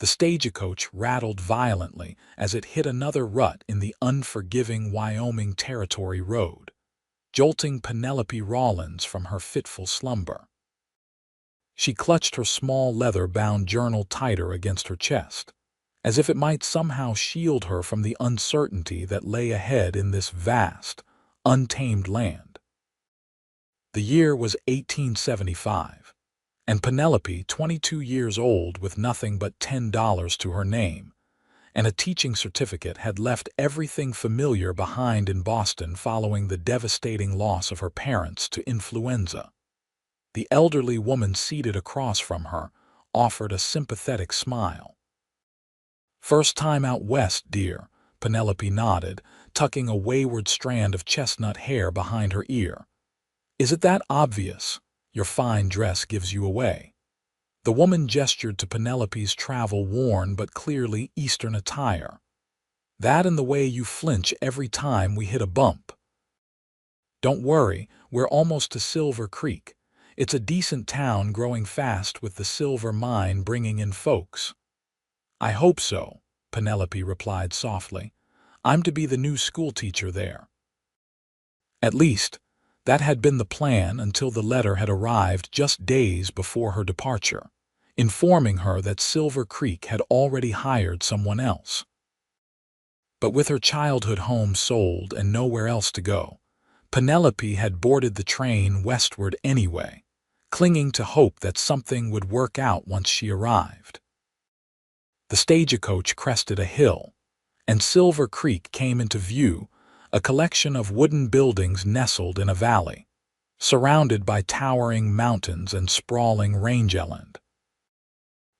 The stagecoach rattled violently as it hit another rut in the unforgiving Wyoming Territory road, jolting Penelope Rawlins from her fitful slumber. She clutched her small leather-bound journal tighter against her chest, as if it might somehow shield her from the uncertainty that lay ahead in this vast, untamed land. The year was 1875, and Penelope, 22 years old with nothing but $10 to her name, and a teaching certificate, had left everything familiar behind in Boston following the devastating loss of her parents to influenza. The elderly woman seated across from her offered a sympathetic smile. "First time out west, dear," Penelope nodded, tucking a wayward strand of chestnut hair behind her ear. "Is it that obvious? Your fine dress gives you away." The woman gestured to Penelope's travel-worn but clearly Eastern attire. "That and the way you flinch every time we hit a bump." "Don't worry, we're almost to Silver Creek. It's a decent town growing fast with the silver mine bringing in folks." "I hope so," Penelope replied softly. "I'm to be the new schoolteacher there." At least, that had been the plan until the letter had arrived just days before her departure, informing her that Silver Creek had already hired someone else. But with her childhood home sold and nowhere else to go, Penelope had boarded the train westward anyway, clinging to hope that something would work out once she arrived. The stagecoach crested a hill, and Silver Creek came into view, a collection of wooden buildings nestled in a valley, surrounded by towering mountains and sprawling rangeland.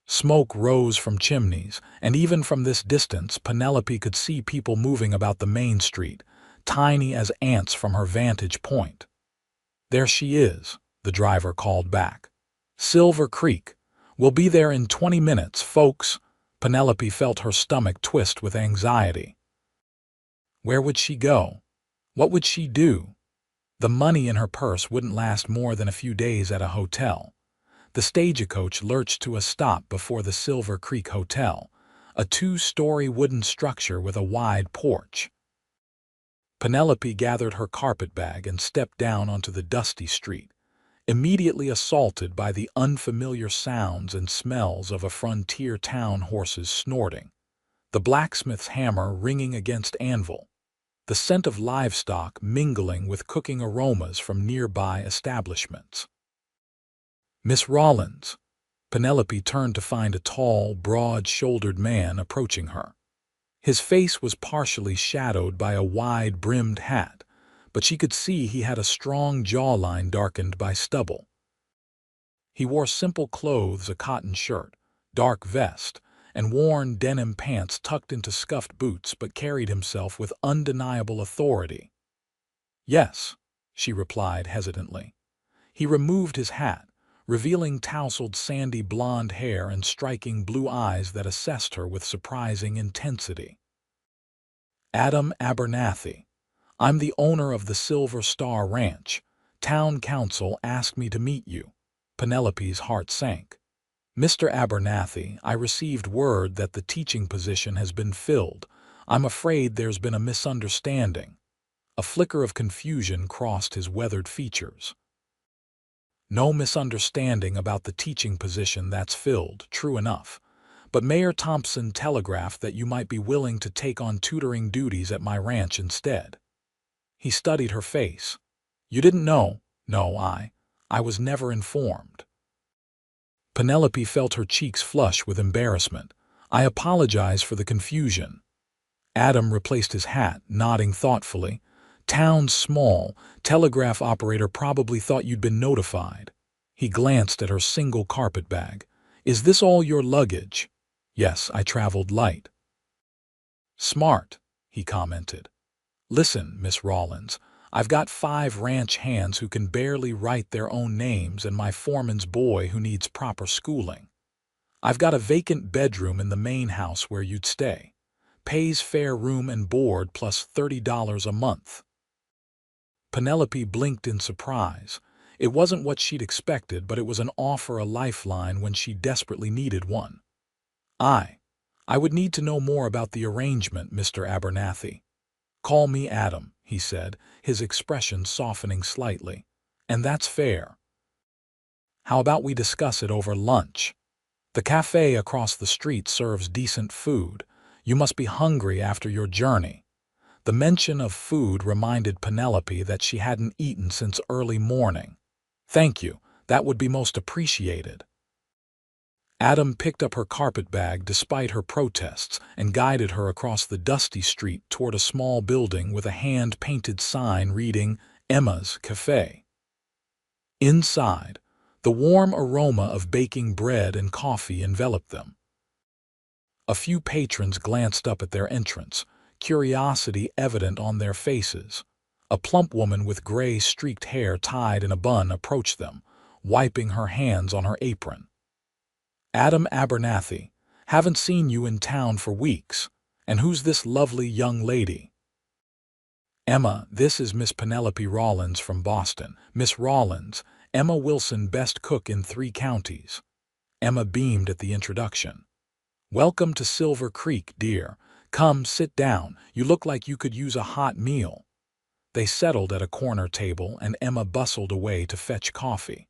Smoke rose from chimneys, and even from this distance Penelope could see people moving about the main street, tiny as ants from her vantage point. "There she is," the driver called back. "Silver Creek. We'll be there in 20 minutes, folks." Penelope felt her stomach twist with anxiety. Where would she go? What would she do? The money in her purse wouldn't last more than a few days at a hotel. The stagecoach lurched to a stop before the Silver Creek Hotel, a 2-story wooden structure with a wide porch. Penelope gathered her carpetbag and stepped down onto the dusty street, immediately assaulted by the unfamiliar sounds and smells of a frontier town horse's snorting, the blacksmith's hammer ringing against anvil, the scent of livestock mingling with cooking aromas from nearby establishments. "Miss Rawlins." Penelope turned to find a tall, broad-shouldered man approaching her. His face was partially shadowed by a wide-brimmed hat, but she could see he had a strong jawline darkened by stubble. He wore simple clothes, a cotton shirt, dark vest, and worn denim pants tucked into scuffed boots, but carried himself with undeniable authority. "Yes," she replied hesitantly. He removed his hat, revealing tousled sandy blonde hair and striking blue eyes that assessed her with surprising intensity. "Adam Abernathy. I'm the owner of the Silver Star Ranch. Town council asked me to meet you." Penelope's heart sank. "Mr. Abernathy, I received word that the teaching position has been filled. I'm afraid there's been a misunderstanding." A flicker of confusion crossed his weathered features. "No misunderstanding about the teaching position that's filled, true enough. But Mayor Thompson telegraphed that you might be willing to take on tutoring duties at my ranch instead." He studied her face. "You didn't know?" "No, I was never informed." Penelope felt her cheeks flush with embarrassment. "I apologize for the confusion." Adam replaced his hat, nodding thoughtfully. "Town's small. Telegraph operator probably thought you'd been notified." He glanced at her single carpetbag. "Is this all your luggage?" "Yes, I traveled light." "Smart," he commented. "Listen, Miss Rawlins, I've got 5 ranch hands who can barely write their own names and my foreman's boy who needs proper schooling. I've got a vacant bedroom in the main house where you'd stay. Pays fair room and board plus $30 a month." Penelope blinked in surprise. It wasn't what she'd expected, but it was an offer, a lifeline when she desperately needed one. I. I would need to know more about the arrangement, Mr. Abernathy. Call me Adam, he said, his expression softening slightly. And that's fair. How about we discuss it over lunch? The cafe across the street serves decent food. You must be hungry after your journey. The mention of food reminded Penelope that she hadn't eaten since early morning. Thank you, that would be most appreciated. Adam picked up her carpetbag despite her protests and guided her across the dusty street toward a small building with a hand-painted sign reading Emma's Cafe. Inside, the warm aroma of baking bread and coffee enveloped them. A few patrons glanced up at their entrance, curiosity evident on their faces. A plump woman with gray streaked hair tied in a bun approached them, wiping her hands on her apron. Adam Abernathy, haven't seen you in town for weeks. And who's this lovely young lady? Emma, this is Miss Penelope Rollins from Boston. Miss Rollins, Emma Wilson, best cook in 3 counties. Emma beamed at the introduction. Welcome to Silver Creek, dear. Come, sit down. You look like you could use a hot meal. They settled at a corner table and Emma bustled away to fetch coffee.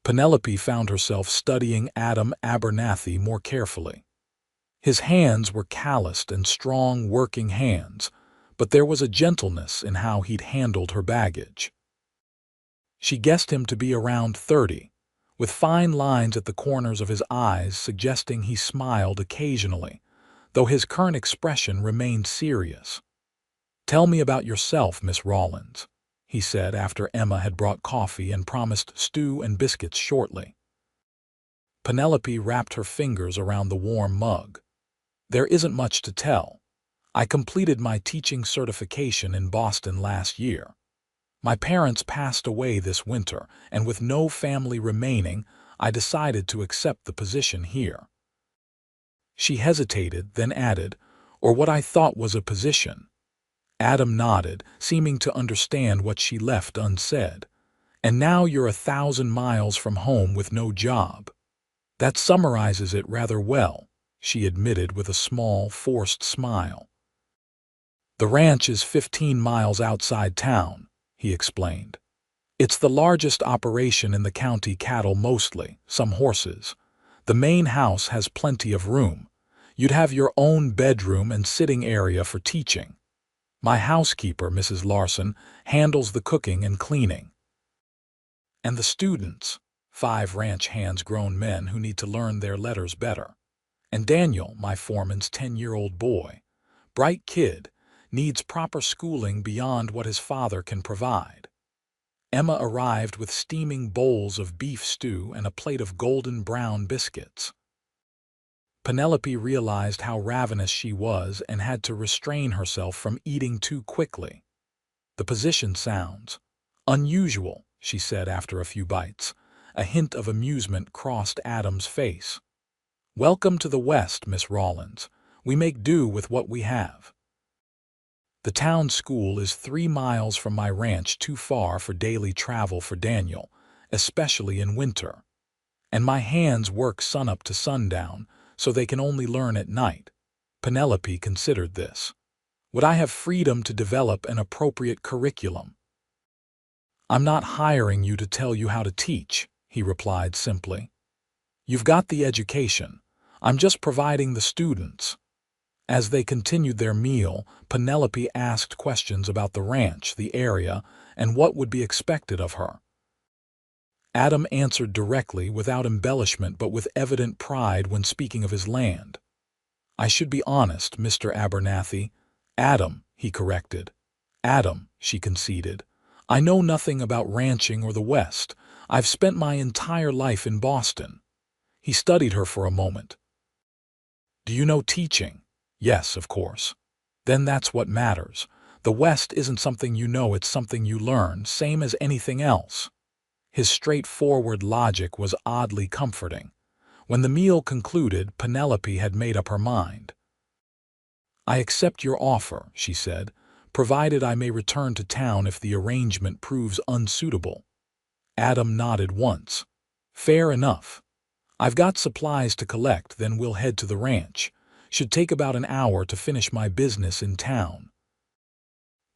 Penelope found herself studying Adam Abernathy more carefully. His hands were calloused and strong working hands, but there was a gentleness in how he'd handled her baggage. She guessed him to be around 30, with fine lines at the corners of his eyes suggesting he smiled occasionally, though his current expression remained serious. Tell me about yourself, Miss Rollins, he said after Emma had brought coffee and promised stew and biscuits shortly. Penelope wrapped her fingers around the warm mug. There isn't much to tell. I completed my teaching certification in Boston last year. My parents passed away this winter, and with no family remaining, I decided to accept the position here. She hesitated, then added, or what I thought was a position. Adam nodded, seeming to understand what she left unsaid. And now you're 1,000 miles from home with no job. That summarizes it rather well, she admitted with a small, forced smile. The ranch is 15 miles outside town, he explained. It's the largest operation in the county, cattle mostly, some horses. The main house has plenty of room. You'd have your own bedroom and sitting area for teaching. My housekeeper, Mrs. Larson, handles the cooking and cleaning. And the students, 5 ranch hands, grown men who need to learn their letters better. And Daniel, my foreman's 10-year-old boy, bright kid, needs proper schooling beyond what his father can provide. Emma arrived with steaming bowls of beef stew and a plate of golden brown biscuits. Penelope realized how ravenous she was and had to restrain herself from eating too quickly. The position sounds unusual, she said after a few bites. A hint of amusement crossed Adam's face. Welcome to the West, Miss Rollins. We make do with what we have. The town school is 3 miles from my ranch, too far for daily travel for Daniel, especially in winter. And my hands work sunup to sundown, so they can only learn at night. Penelope considered this. Would I have freedom to develop an appropriate curriculum? I'm not hiring you to tell you how to teach, he replied simply. You've got the education. I'm just providing the students. As they continued their meal, Penelope asked questions about the ranch, the area, and what would be expected of her. Adam answered directly, without embellishment but with evident pride when speaking of his land. I should be honest, Mr. Abernathy. Adam, he corrected. Adam, she conceded. I know nothing about ranching or the West. I've spent my entire life in Boston. He studied her for a moment. Do you know teaching? Yes, of course. Then that's what matters. The West isn't something you know, it's something you learn, same as anything else. His straightforward logic was oddly comforting. When the meal concluded, Penelope had made up her mind. I accept your offer, she said, provided I may return to town if the arrangement proves unsuitable. Adam nodded once. Fair enough. I've got supplies to collect, then we'll head to the ranch. Should take about an hour to finish my business in town.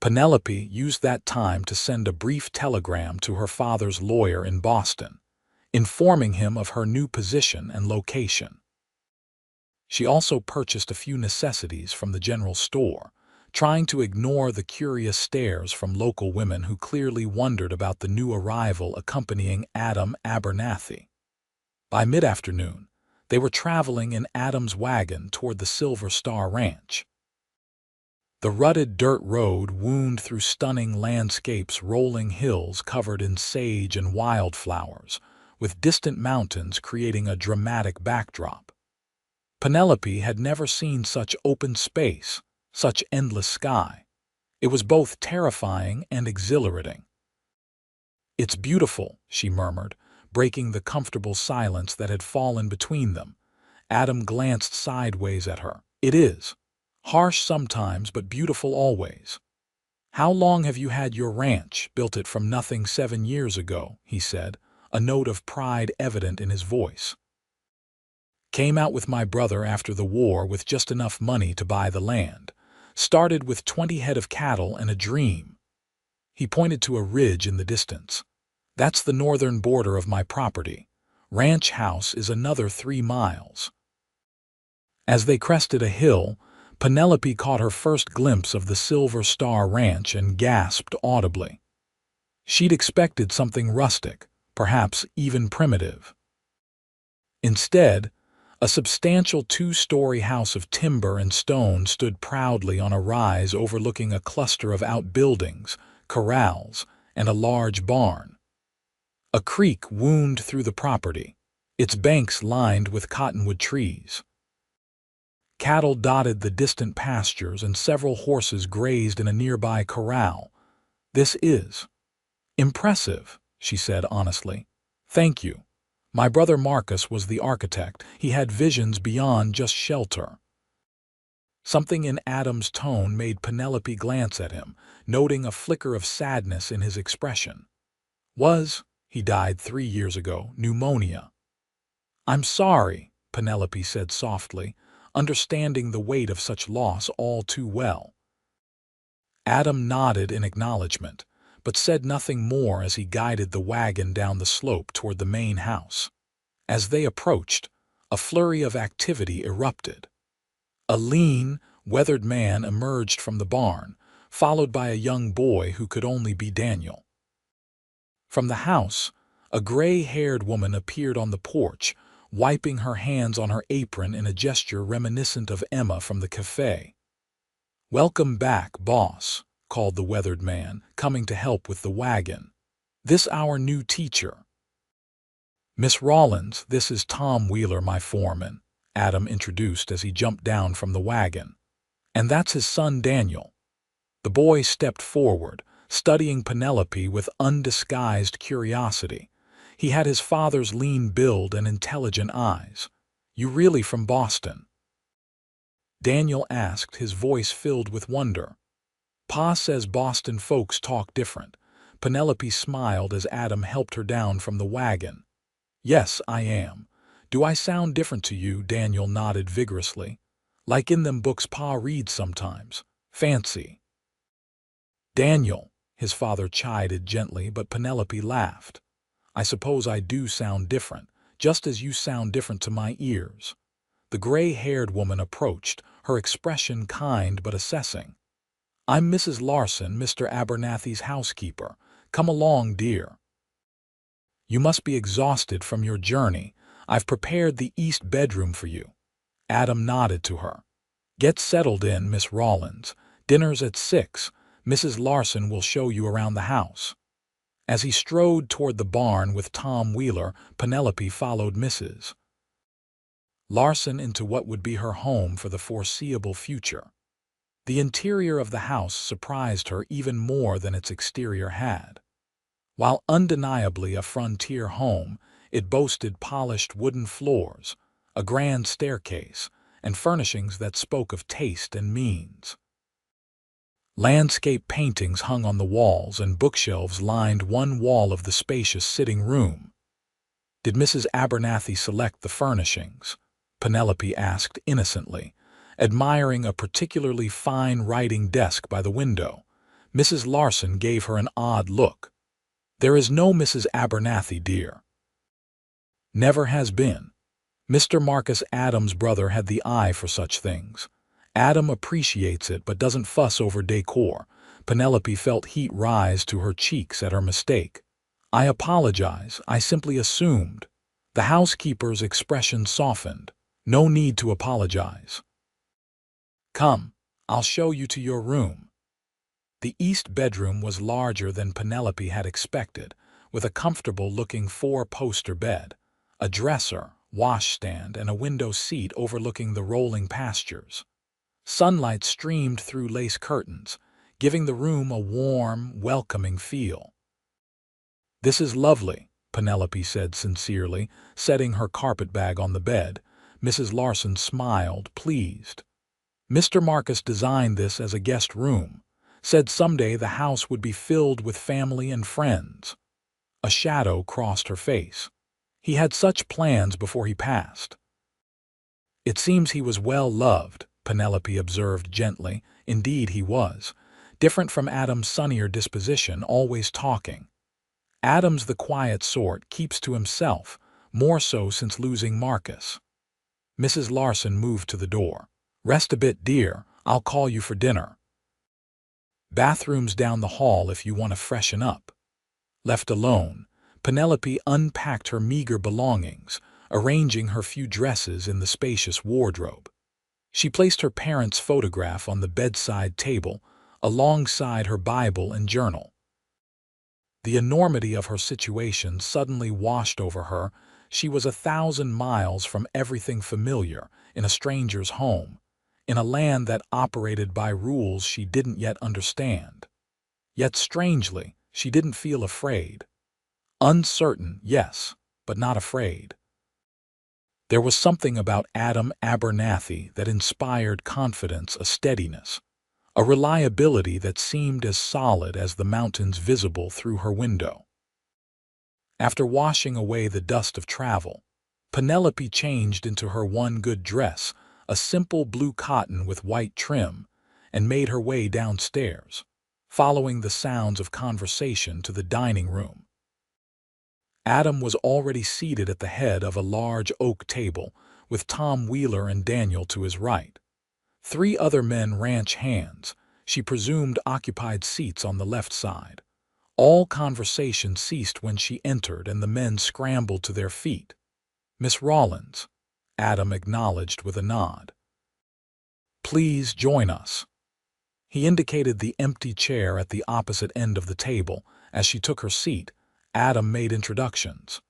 Penelope used that time to send a brief telegram to her father's lawyer in Boston, informing him of her new position and location. She also purchased a few necessities from the general store, trying to ignore the curious stares from local women who clearly wondered about the new arrival accompanying Adam Abernathy. By mid-afternoon, they were traveling in Adam's wagon toward the Silver Star Ranch. The rutted dirt road wound through stunning landscapes, rolling hills covered in sage and wildflowers, with distant mountains creating a dramatic backdrop. Penelope had never seen such open space, such endless sky. It was both terrifying and exhilarating. "It's beautiful," she murmured, breaking the comfortable silence that had fallen between them. Adam glanced sideways at her. "It is. Harsh sometimes, but beautiful always." "How long have you had your ranch? Built it from nothing 7 years ago," he said, a note of pride evident in his voice. "Came out with my brother after the war with just enough money to buy the land. Started with 20 head of cattle and a dream." He pointed to a ridge in the distance. "That's the northern border of my property. Ranch house is another 3 miles. As they crested a hill, Penelope caught her first glimpse of the Silver Star Ranch and gasped audibly. She'd expected something rustic, perhaps even primitive. Instead, a substantial 2-story house of timber and stone stood proudly on a rise overlooking a cluster of outbuildings, corrals, and a large barn. A creek wound through the property, its banks lined with cottonwood trees. Cattle dotted the distant pastures and several horses grazed in a nearby corral. "This is impressive," she said honestly. "Thank you. My brother Marcus was the architect. He had visions beyond just shelter." Something in Adam's tone made Penelope glance at him, noting a flicker of sadness in his expression. He died 3 years ago, pneumonia." "I'm sorry," Penelope said softly, understanding the weight of such loss all too well. Adam nodded in acknowledgement, but said nothing more as he guided the wagon down the slope toward the main house. As they approached, a flurry of activity erupted. A lean, weathered man emerged from the barn, followed by a young boy who could only be Daniel. From the house, a gray-haired woman appeared on the porch, wiping her hands on her apron in a gesture reminiscent of Emma from the cafe. "Welcome back, boss," called the weathered man, coming to help with the wagon. "This our new teacher." "Miss Rawlins, this is Tom Wheeler, my foreman," Adam introduced as he jumped down from the wagon. "And that's his son Daniel." The boy stepped forward, studying Penelope with undisguised curiosity. He had his father's lean build and intelligent eyes. "You really from Boston?" Daniel asked, his voice filled with wonder. "Pa says Boston folks talk different." Penelope smiled as Adam helped her down from the wagon. "Yes, I am. Do I sound different to you?" Daniel nodded vigorously. "Like in them books Pa reads sometimes. Fancy." "Daniel," his father chided gently, but Penelope laughed. "I suppose I do sound different, just as you sound different to my ears." The gray-haired woman approached, her expression kind but assessing. "I'm Mrs. Larson, Mr. Abernathy's housekeeper. Come along, dear. You must be exhausted from your journey. I've prepared the east bedroom for you." Adam nodded to her. "Get settled in, Miss Rawlins. Dinner's at 6. Mrs. Larson will show you around the house." As he strode toward the barn with Tom Wheeler, Penelope followed Mrs. Larson into what would be her home for the foreseeable future. The interior of the house surprised her even more than its exterior had. While undeniably a frontier home, it boasted polished wooden floors, a grand staircase, and furnishings that spoke of taste and means. Landscape paintings hung on the walls and bookshelves lined one wall of the spacious sitting room. Did Mrs. Abernathy select the furnishings? Penelope asked innocently, admiring a particularly fine writing desk by the window. Mrs. Larson gave her an odd look. There is no Mrs. Abernathy, dear. Never has been. Mr. Marcus Adams' brother had the eye for such things. Adam appreciates it but doesn't fuss over decor. Penelope felt heat rise to her cheeks at her mistake. I apologize, I simply assumed. The housekeeper's expression softened. No need to apologize. Come, I'll show you to your room. The east bedroom was larger than Penelope had expected, with a comfortable-looking four-poster bed, a dresser, washstand, and a window seat overlooking the rolling pastures. Sunlight streamed through lace curtains, giving the room a warm, welcoming feel. This is lovely, Penelope said sincerely, setting her carpetbag on the bed. Mrs. Larson smiled, pleased. Mr. Marcus designed this as a guest room, said someday the house would be filled with family and friends. A shadow crossed her face. He had such plans before he passed. It seems he was well loved, Penelope observed gently. Indeed he was. Different from Adam's sunnier disposition, always talking. Adam's the quiet sort, keeps to himself, more so since losing Marcus. Mrs. Larson moved to the door. Rest a bit, dear. I'll call you for dinner. Bathrooms down the hall if you want to freshen up. Left alone, Penelope unpacked her meager belongings, arranging her few dresses in the spacious wardrobe. She placed her parents' photograph on the bedside table, alongside her Bible and journal. The enormity of her situation suddenly washed over her. She was 1,000 miles from everything familiar, in a stranger's home, in a land that operated by rules she didn't yet understand. Yet strangely, she didn't feel afraid. Uncertain, yes, but not afraid. There was something about Adam Abernathy that inspired confidence, a steadiness, a reliability that seemed as solid as the mountains visible through her window. After washing away the dust of travel, Penelope changed into her one good dress, a simple blue cotton with white trim, and made her way downstairs, following the sounds of conversation to the dining room. Adam was already seated at the head of a large oak table, with Tom Wheeler and Daniel to his right. 3 other men, ranch hands, she presumed occupied seats on the left side. All conversation ceased when she entered and the men scrambled to their feet. Miss Rawlins, Adam acknowledged with a nod. Please join us. He indicated the empty chair at the opposite end of the table. As she took her seat, Adam made introductions.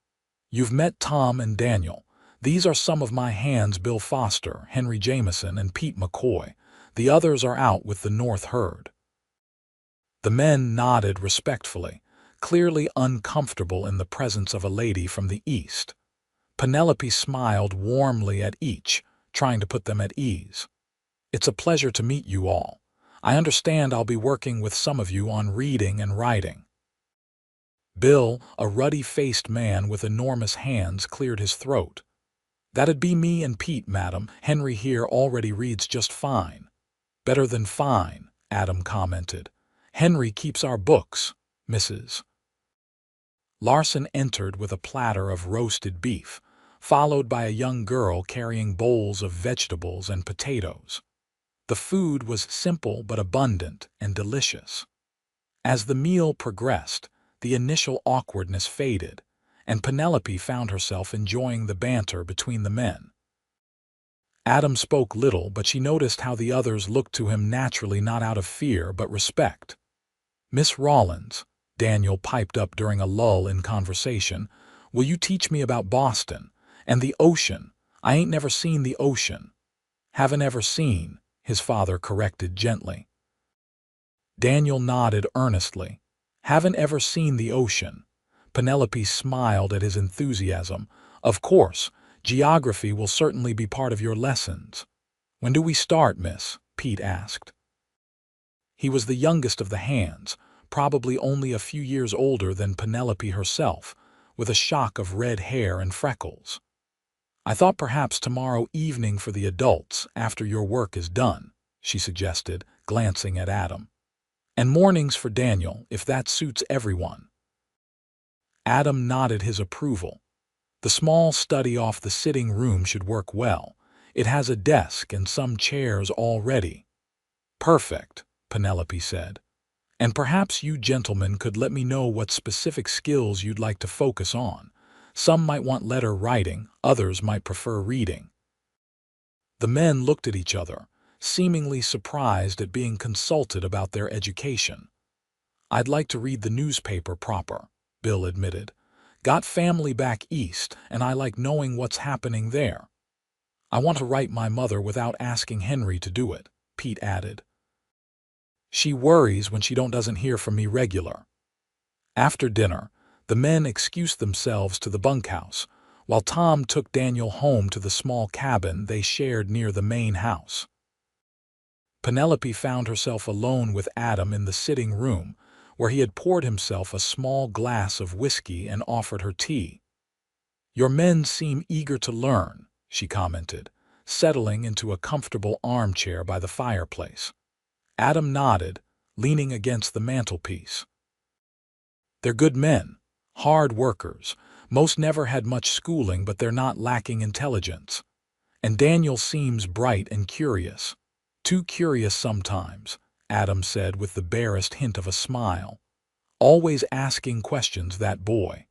You've met Tom and Daniel. These are some of my hands, Bill Foster, Henry Jameson, and Pete McCoy. The others are out with the North herd. The men nodded respectfully, clearly uncomfortable in the presence of a lady from the East. Penelope smiled warmly at each, trying to put them at ease. It's a pleasure to meet you all. I understand I'll be working with some of you on reading and writing. Bill, a ruddy-faced man with enormous hands, cleared his throat. That'd be me and Pete, madam. Henry here already reads just fine. Better than fine, Adam commented. Henry keeps our books, Mrs. Larson entered with a platter of roasted beef, followed by a young girl carrying bowls of vegetables and potatoes. The food was simple but abundant and delicious. As the meal progressed, the initial awkwardness faded, and Penelope found herself enjoying the banter between the men. Adam spoke little, but she noticed how the others looked to him naturally, not out of fear but respect. Miss Rawlins, Daniel piped up during a lull in conversation, will you teach me about Boston and the ocean? I ain't never seen the ocean. Haven't ever seen, his father corrected gently. Daniel nodded earnestly. Haven't ever seen the ocean. Penelope smiled at his enthusiasm. Of course, geography will certainly be part of your lessons. When do we start, miss? Pete asked. He was the youngest of the hands, probably only a few years older than Penelope herself, with a shock of red hair and freckles. "I thought perhaps tomorrow evening for the adults, after your work is done," she suggested, glancing at Adam. "And mornings for Daniel, if that suits everyone." Adam nodded his approval. The small study off the sitting room should work well. It has a desk and some chairs already. "Perfect," Penelope said. "And perhaps you gentlemen could let me know what specific skills you'd like to focus on. Some might want letter writing, others might prefer reading." The men looked at each other, seemingly surprised at being consulted about their education. "I'd like to read the newspaper proper," Bill admitted. "Got family back east, and I like knowing what's happening there." "I want to write my mother without asking Henry to do it," Pete added. "She worries when she doesn't hear from me regular." After dinner, the men excused themselves to the bunkhouse, while Tom took Daniel home to the small cabin they shared near the main house. Penelope found herself alone with Adam in the sitting room, where he had poured himself a small glass of whiskey and offered her tea. "Your men seem eager to learn," she commented, settling into a comfortable armchair by the fireplace. Adam nodded, leaning against the mantelpiece. "They're good men, hard workers. Most never had much schooling, but they're not lacking intelligence. And Daniel seems bright and curious. Too curious sometimes," Adam said with the barest hint of a smile. "Always asking questions, that boy."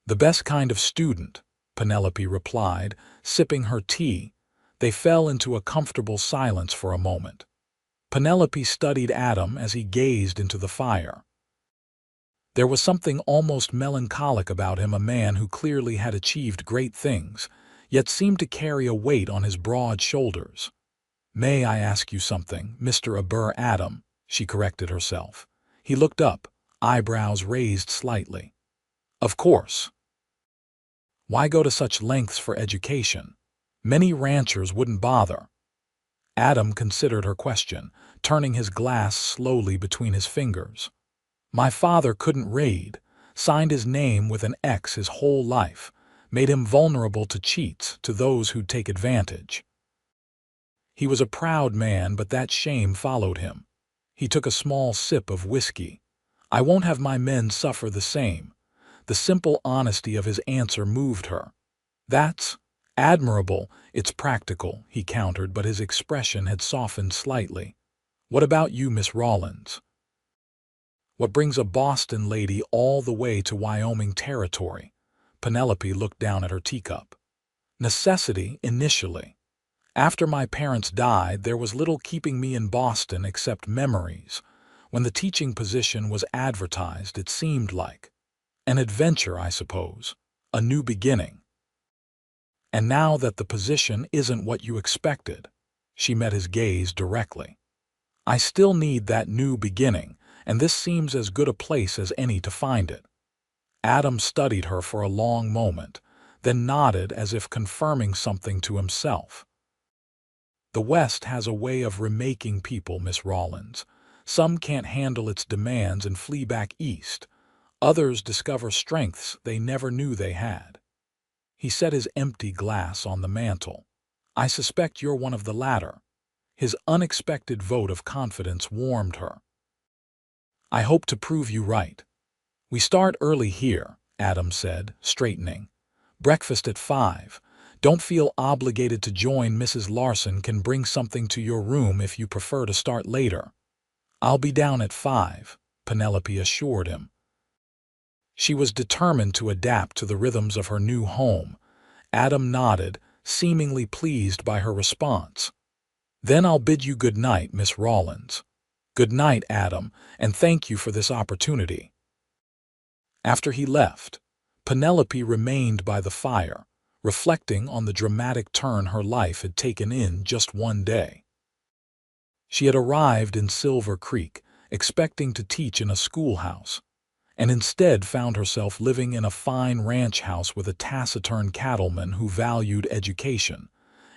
"The best kind of student," Penelope replied, sipping her tea. They fell into a comfortable silence for a moment. Penelope studied Adam as he gazed into the fire. There was something almost melancholic about him, a man who clearly had achieved great things, yet seemed to carry a weight on his broad shoulders. "May I ask you something, Mr. Adam?" she corrected herself. He looked up, eyebrows raised slightly. "Of course. Why go to such lengths for education? Many ranchers wouldn't bother." Adam considered her question, turning his glass slowly between his fingers. "My father couldn't read, signed his name with an X his whole life, made him vulnerable to cheats, to those who'd take advantage. He was a proud man, but that shame followed him." He took a small sip of whiskey. "I won't have my men suffer the same." The simple honesty of his answer moved her. "That's admirable. It's practical," he countered, but his expression had softened slightly. "What about you, Miss Rawlins? What brings a Boston lady all the way to Wyoming territory?" Penelope looked down at her teacup. "Necessity, initially. After my parents died, there was little keeping me in Boston except memories. When the teaching position was advertised, it seemed like an adventure, I suppose, a new beginning. And now that the position isn't what you expected," she met his gaze directly, "I still need that new beginning, and this seems as good a place as any to find it." Adam studied her for a long moment, then nodded as if confirming something to himself. "The West has a way of remaking people, Miss Rawlins. Some can't handle its demands and flee back east. Others discover strengths they never knew they had." He set his empty glass on the mantel. "I suspect you're one of the latter." His unexpected vote of confidence warmed her. "I hope to prove you right." "We start early here," Adam said, straightening. "Breakfast at 5. Don't feel obligated to join. Mrs. Larson can bring something to your room if you prefer to start later." "I'll be down at 5, Penelope assured him. She was determined to adapt to the rhythms of her new home. Adam nodded, seemingly pleased by her response. "Then I'll bid you good night, Miss Rawlins." "Good night, Adam, and thank you for this opportunity." After he left, Penelope remained by the fire, reflecting on the dramatic turn her life had taken in just one day. She had arrived in Silver Creek, expecting to teach in a schoolhouse, and instead found herself living in a fine ranch house with a taciturn cattleman who valued education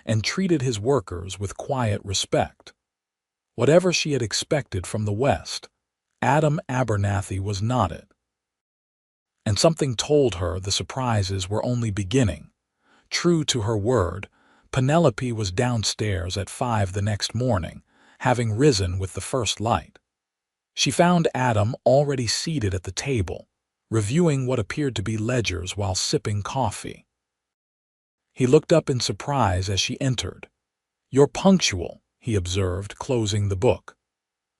and treated his workers with quiet respect. Whatever she had expected from the West, Adam Abernathy was not it. and something told her the surprises were only beginning. True to her word, Penelope was downstairs at 5 the next morning, having risen with the first light. She found Adam already seated at the table, reviewing what appeared to be ledgers while sipping coffee. He looked up in surprise as she entered. "You're punctual," he observed, closing the book.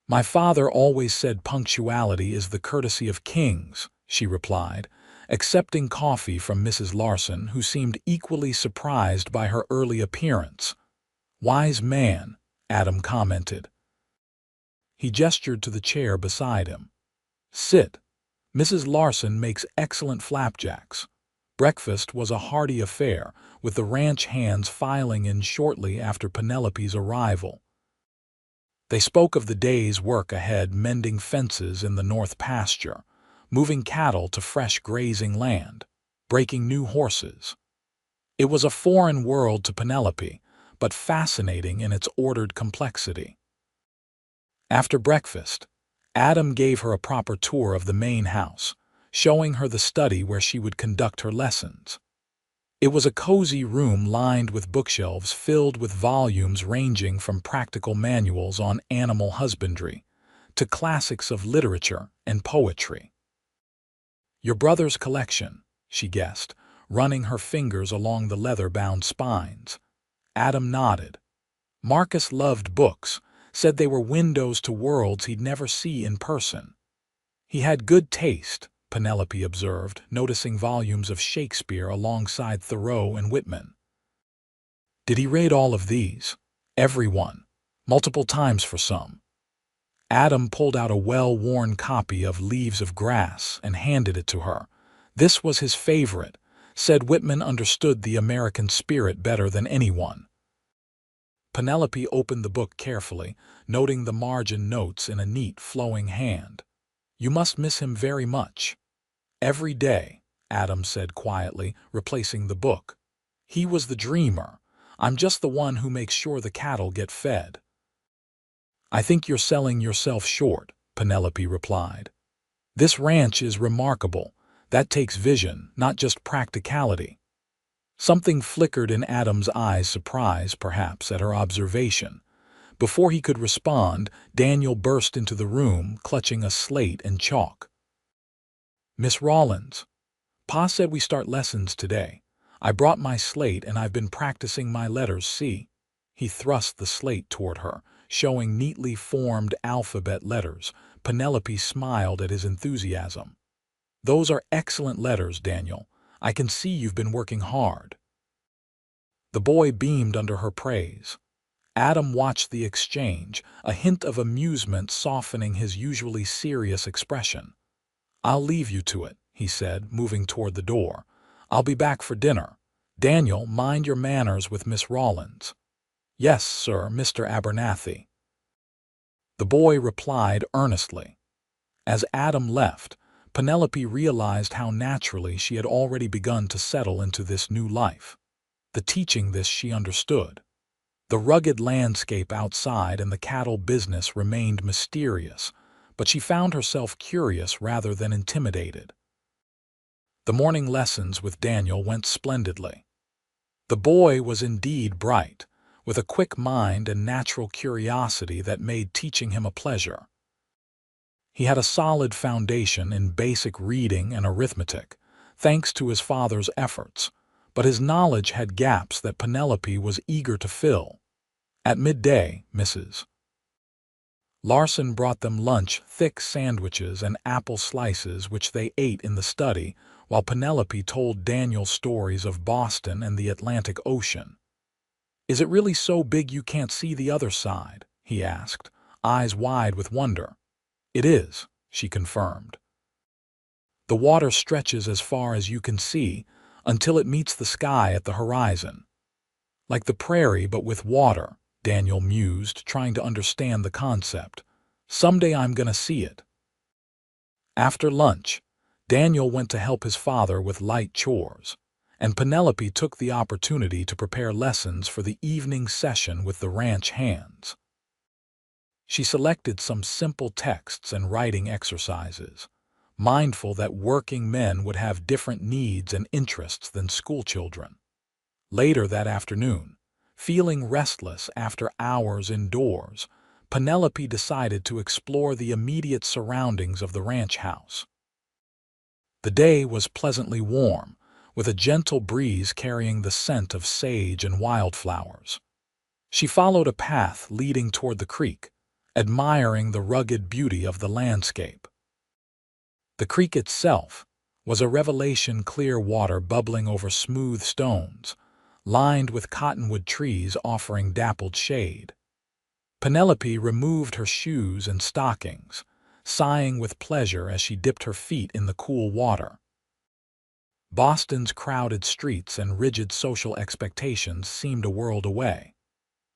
"My father always said punctuality is the courtesy of kings," she replied, accepting coffee from Mrs. Larson, who seemed equally surprised by her early appearance. "Wise man," Adam commented. He gestured to the chair beside him. "Sit. Mrs. Larson makes excellent flapjacks." Breakfast was a hearty affair, with the ranch hands filing in shortly after Penelope's arrival. They spoke of the day's work ahead, mending fences in the north pasture, moving cattle to fresh grazing land, breaking new horses. It was a foreign world to Penelope, but fascinating in its ordered complexity. After breakfast, Adam gave her a proper tour of the main house, showing her the study where she would conduct her lessons. It was a cozy room lined with bookshelves filled with volumes ranging from practical manuals on animal husbandry to classics of literature and poetry. "Your brother's collection," she guessed, running her fingers along the leather-bound spines. Adam nodded. Marcus loved books, said they were windows to worlds he'd never see in person. "He had good taste," Penelope observed, noticing volumes of Shakespeare alongside Thoreau and Whitman. "Did he read all of these?" "Every one. Multiple times for some." Adam pulled out a well-worn copy of Leaves of Grass and handed it to her. This was his favorite, said Whitman understood the American spirit better than anyone. Penelope opened the book carefully, noting the margin notes in a neat, flowing hand. "You must miss him very much." "Every day," Adam said quietly, replacing the book. "He was the dreamer. I'm just the one who makes sure the cattle get fed." "I think you're selling yourself short," Penelope replied. "This ranch is remarkable. That takes vision, not just practicality." Something flickered in Adam's eyes, surprise, perhaps, at her observation. Before he could respond, Daniel burst into the room, clutching a slate and chalk. "Miss Rawlins, Pa said we start lessons today. I brought my slate and I've been practicing my letters, see?" He thrust the slate toward her, showing neatly formed alphabet letters. Penelope smiled at his enthusiasm. "Those are excellent letters, Daniel. I can see you've been working hard." The boy beamed under her praise. Adam watched the exchange, a hint of amusement softening his usually serious expression. "I'll leave you to it," he said, moving toward the door. "I'll be back for dinner. Daniel, mind your manners with Miss Rawlins." "Yes, sir, Mr. Abernathy." The boy replied earnestly. As Adam left, Penelope realized how naturally she had already begun to settle into this new life. The teaching this she understood. The rugged landscape outside and the cattle business remained mysterious, but she found herself curious rather than intimidated. The morning lessons with Daniel went splendidly. The boy was indeed bright, with a quick mind and natural curiosity that made teaching him a pleasure. He had a solid foundation in basic reading and arithmetic, thanks to his father's efforts, but his knowledge had gaps that Penelope was eager to fill. At midday, Mrs. Larson brought them lunch, thick sandwiches and apple slices which they ate in the study, while Penelope told Daniel stories of Boston and the Atlantic Ocean. "Is it really so big you can't see the other side?" he asked, eyes wide with wonder. "It is," she confirmed. "The water stretches as far as you can see, until it meets the sky at the horizon." "Like the prairie, but with water," Daniel mused, trying to understand the concept. "Someday I'm gonna see it." After lunch, Daniel went to help his father with light chores, and Penelope took the opportunity to prepare lessons for the evening session with the ranch hands. She selected some simple texts and writing exercises, mindful that working men would have different needs and interests than schoolchildren. Later that afternoon, feeling restless after hours indoors, Penelope decided to explore the immediate surroundings of the ranch house. The day was pleasantly warm, with a gentle breeze carrying the scent of sage and wildflowers. She followed a path leading toward the creek, admiring the rugged beauty of the landscape. The creek itself was a revelation, clear water bubbling over smooth stones, lined with cottonwood trees offering dappled shade. Penelope removed her shoes and stockings, sighing with pleasure as she dipped her feet in the cool water. Boston's crowded streets and rigid social expectations seemed a world away.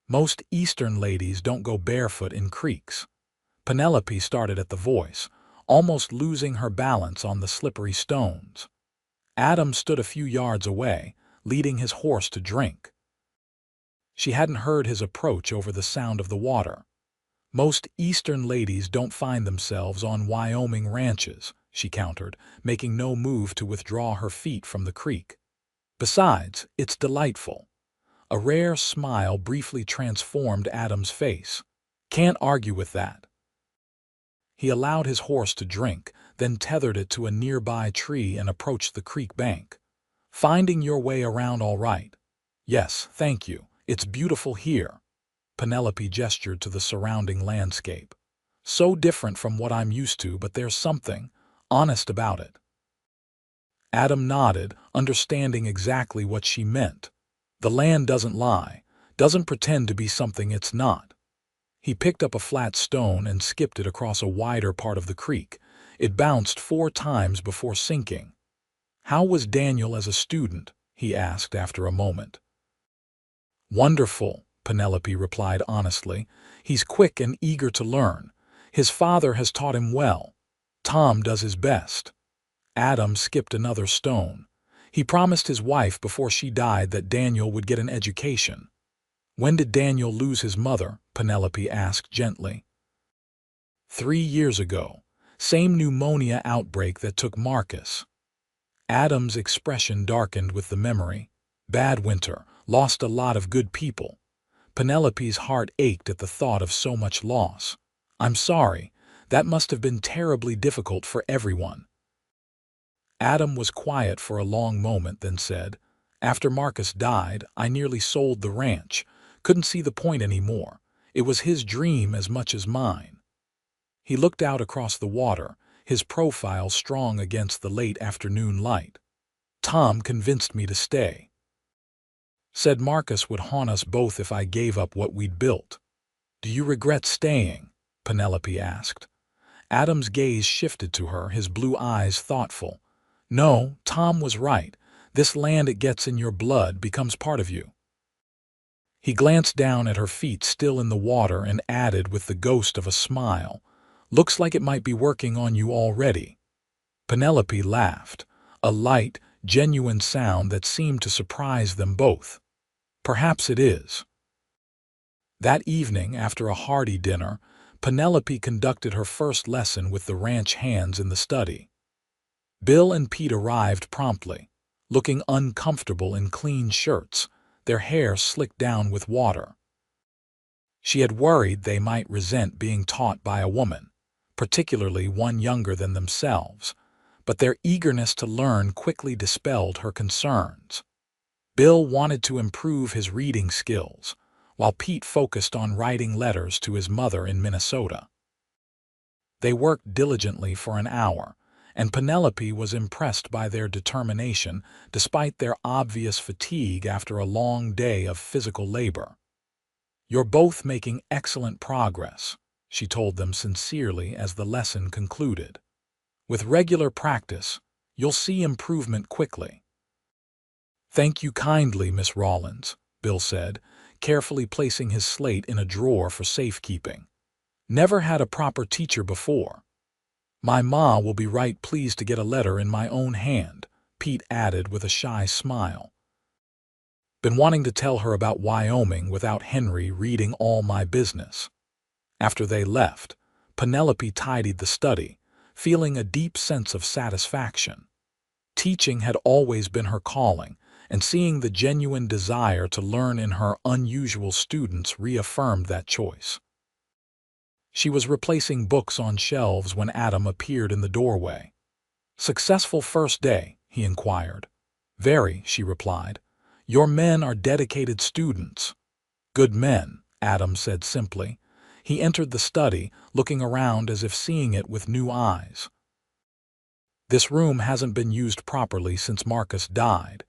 Most Eastern ladies don't go barefoot in creeks. Penelope started at the voice, almost losing her balance on the slippery stones. Adam stood a few yards away, leading his horse to drink. She hadn't heard his approach over the sound of the water. Most Eastern ladies don't find themselves on Wyoming ranches, she countered, making no move to withdraw her feet from the creek. Besides, it's delightful. A rare smile briefly transformed Adam's face. Can't argue with that. He allowed his horse to drink, then tethered it to a nearby tree and approached the creek bank. Finding your way around all right? Yes, thank you. It's beautiful here. Penelope gestured to the surrounding landscape. So different from what I'm used to, but there's something honest about it. Adam nodded, understanding exactly what she meant. The land doesn't lie, doesn't pretend to be something it's not. He picked up a flat stone and skipped it across a wider part of the creek. It bounced 4 times before sinking. How was Daniel as a student? He asked after a moment. Wonderful, Penelope replied honestly. He's quick and eager to learn. His father has taught him well. Tom does his best. Adam skipped another stone. He promised his wife before she died that Daniel would get an education. When did Daniel lose his mother? Penelope asked gently. 3 years ago. Same pneumonia outbreak that took Marcus. Adam's expression darkened with the memory. Bad winter, lost a lot of good people. Penelope's heart ached at the thought of so much loss. I'm sorry, that must have been terribly difficult for everyone. Adam was quiet for a long moment, then said, After Marcus died, I nearly sold the ranch. Couldn't see the point anymore. It was his dream as much as mine. He looked out across the water, his profile strong against the late afternoon light. Tom convinced me to stay. Said Marcus would haunt us both if I gave up what we'd built. Do you regret staying? Penelope asked. Adam's gaze shifted to her, his blue eyes thoughtful. No, Tom was right. This land, it gets in your blood, becomes part of you. He glanced down at her feet still in the water and added with the ghost of a smile, Looks like it might be working on you already. Penelope laughed, a light, genuine sound that seemed to surprise them both. Perhaps it is. That evening, after a hearty dinner, Penelope conducted her first lesson with the ranch hands in the study. Bill and Pete arrived promptly, looking uncomfortable in clean shirts, their hair slicked down with water. She had worried they might resent being taught by a woman, particularly one younger than themselves, but their eagerness to learn quickly dispelled her concerns. Bill wanted to improve his reading skills, while Pete focused on writing letters to his mother in Minnesota. They worked diligently for an hour, and Penelope was impressed by their determination despite their obvious fatigue after a long day of physical labor. You're both making excellent progress, she told them sincerely as the lesson concluded. With regular practice, you'll see improvement quickly. Thank you kindly, Miss Rawlins, Bill said, carefully placing his slate in a drawer for safekeeping. Never had a proper teacher before. My ma will be right pleased to get a letter in my own hand, Pete added with a shy smile. Been wanting to tell her about Wyoming without Henry reading all my business. After they left, Penelope tidied the study, feeling a deep sense of satisfaction. Teaching had always been her calling, and seeing the genuine desire to learn in her unusual students reaffirmed that choice. She was replacing books on shelves when Adam appeared in the doorway. "Successful first day?" he inquired. "Very," she replied. "Your men are dedicated students." "Good men," Adam said simply. He entered the study, looking around as if seeing it with new eyes. "This room hasn't been used properly since Marcus died.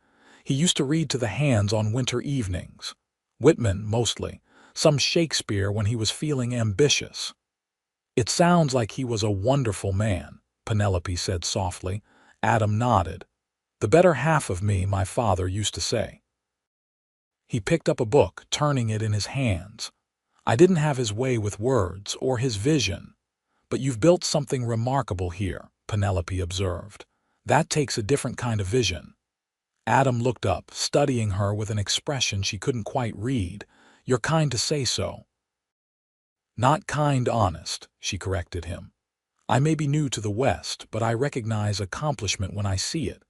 He used to read to the hands on winter evenings. Whitman, mostly. Some Shakespeare when he was feeling ambitious." "It sounds like he was a wonderful man," Penelope said softly. Adam nodded. "The better half of me, my father used to say." He picked up a book, turning it in his hands. "I didn't have his way with words, or his vision. But you've built something remarkable here," Penelope observed. "That takes a different kind of vision." Adam looked up, studying her with an expression she couldn't quite read. "You're kind to say so." "Not kind, honest," she corrected him. "I may be new to the West, but I recognize accomplishment when I see it."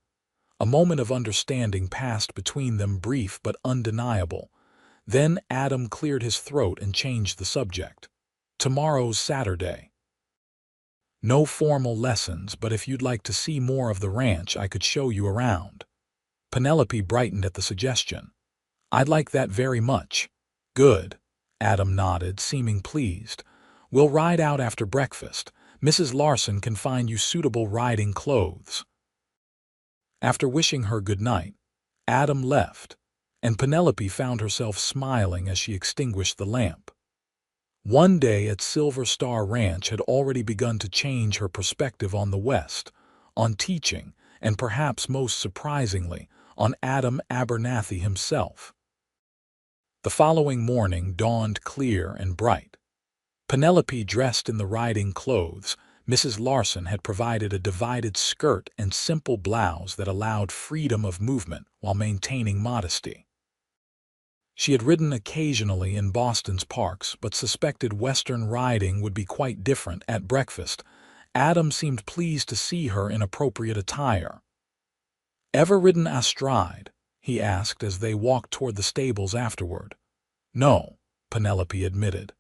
A moment of understanding passed between them, brief but undeniable. Then Adam cleared his throat and changed the subject. "Tomorrow's Saturday. No formal lessons, but if you'd like to see more of the ranch, I could show you around." Penelope brightened at the suggestion. "I'd like that very much." "Good." Adam nodded, seeming pleased. "We'll ride out after breakfast. Mrs. Larson can find you suitable riding clothes." After wishing her good night, Adam left, and Penelope found herself smiling as she extinguished the lamp. One day at Silver Star Ranch had already begun to change her perspective on the West, on teaching, and perhaps most surprisingly, on Adam Abernathy himself. The following morning dawned clear and bright. Penelope dressed in the riding clothes. Mrs. Larson had provided a divided skirt and simple blouse that allowed freedom of movement while maintaining modesty. She had ridden occasionally in Boston's parks, but suspected Western riding would be quite different. At breakfast, Adam seemed pleased to see her in appropriate attire. "Ever ridden astride?" he asked as they walked toward the stables afterward. "No," Penelope admitted.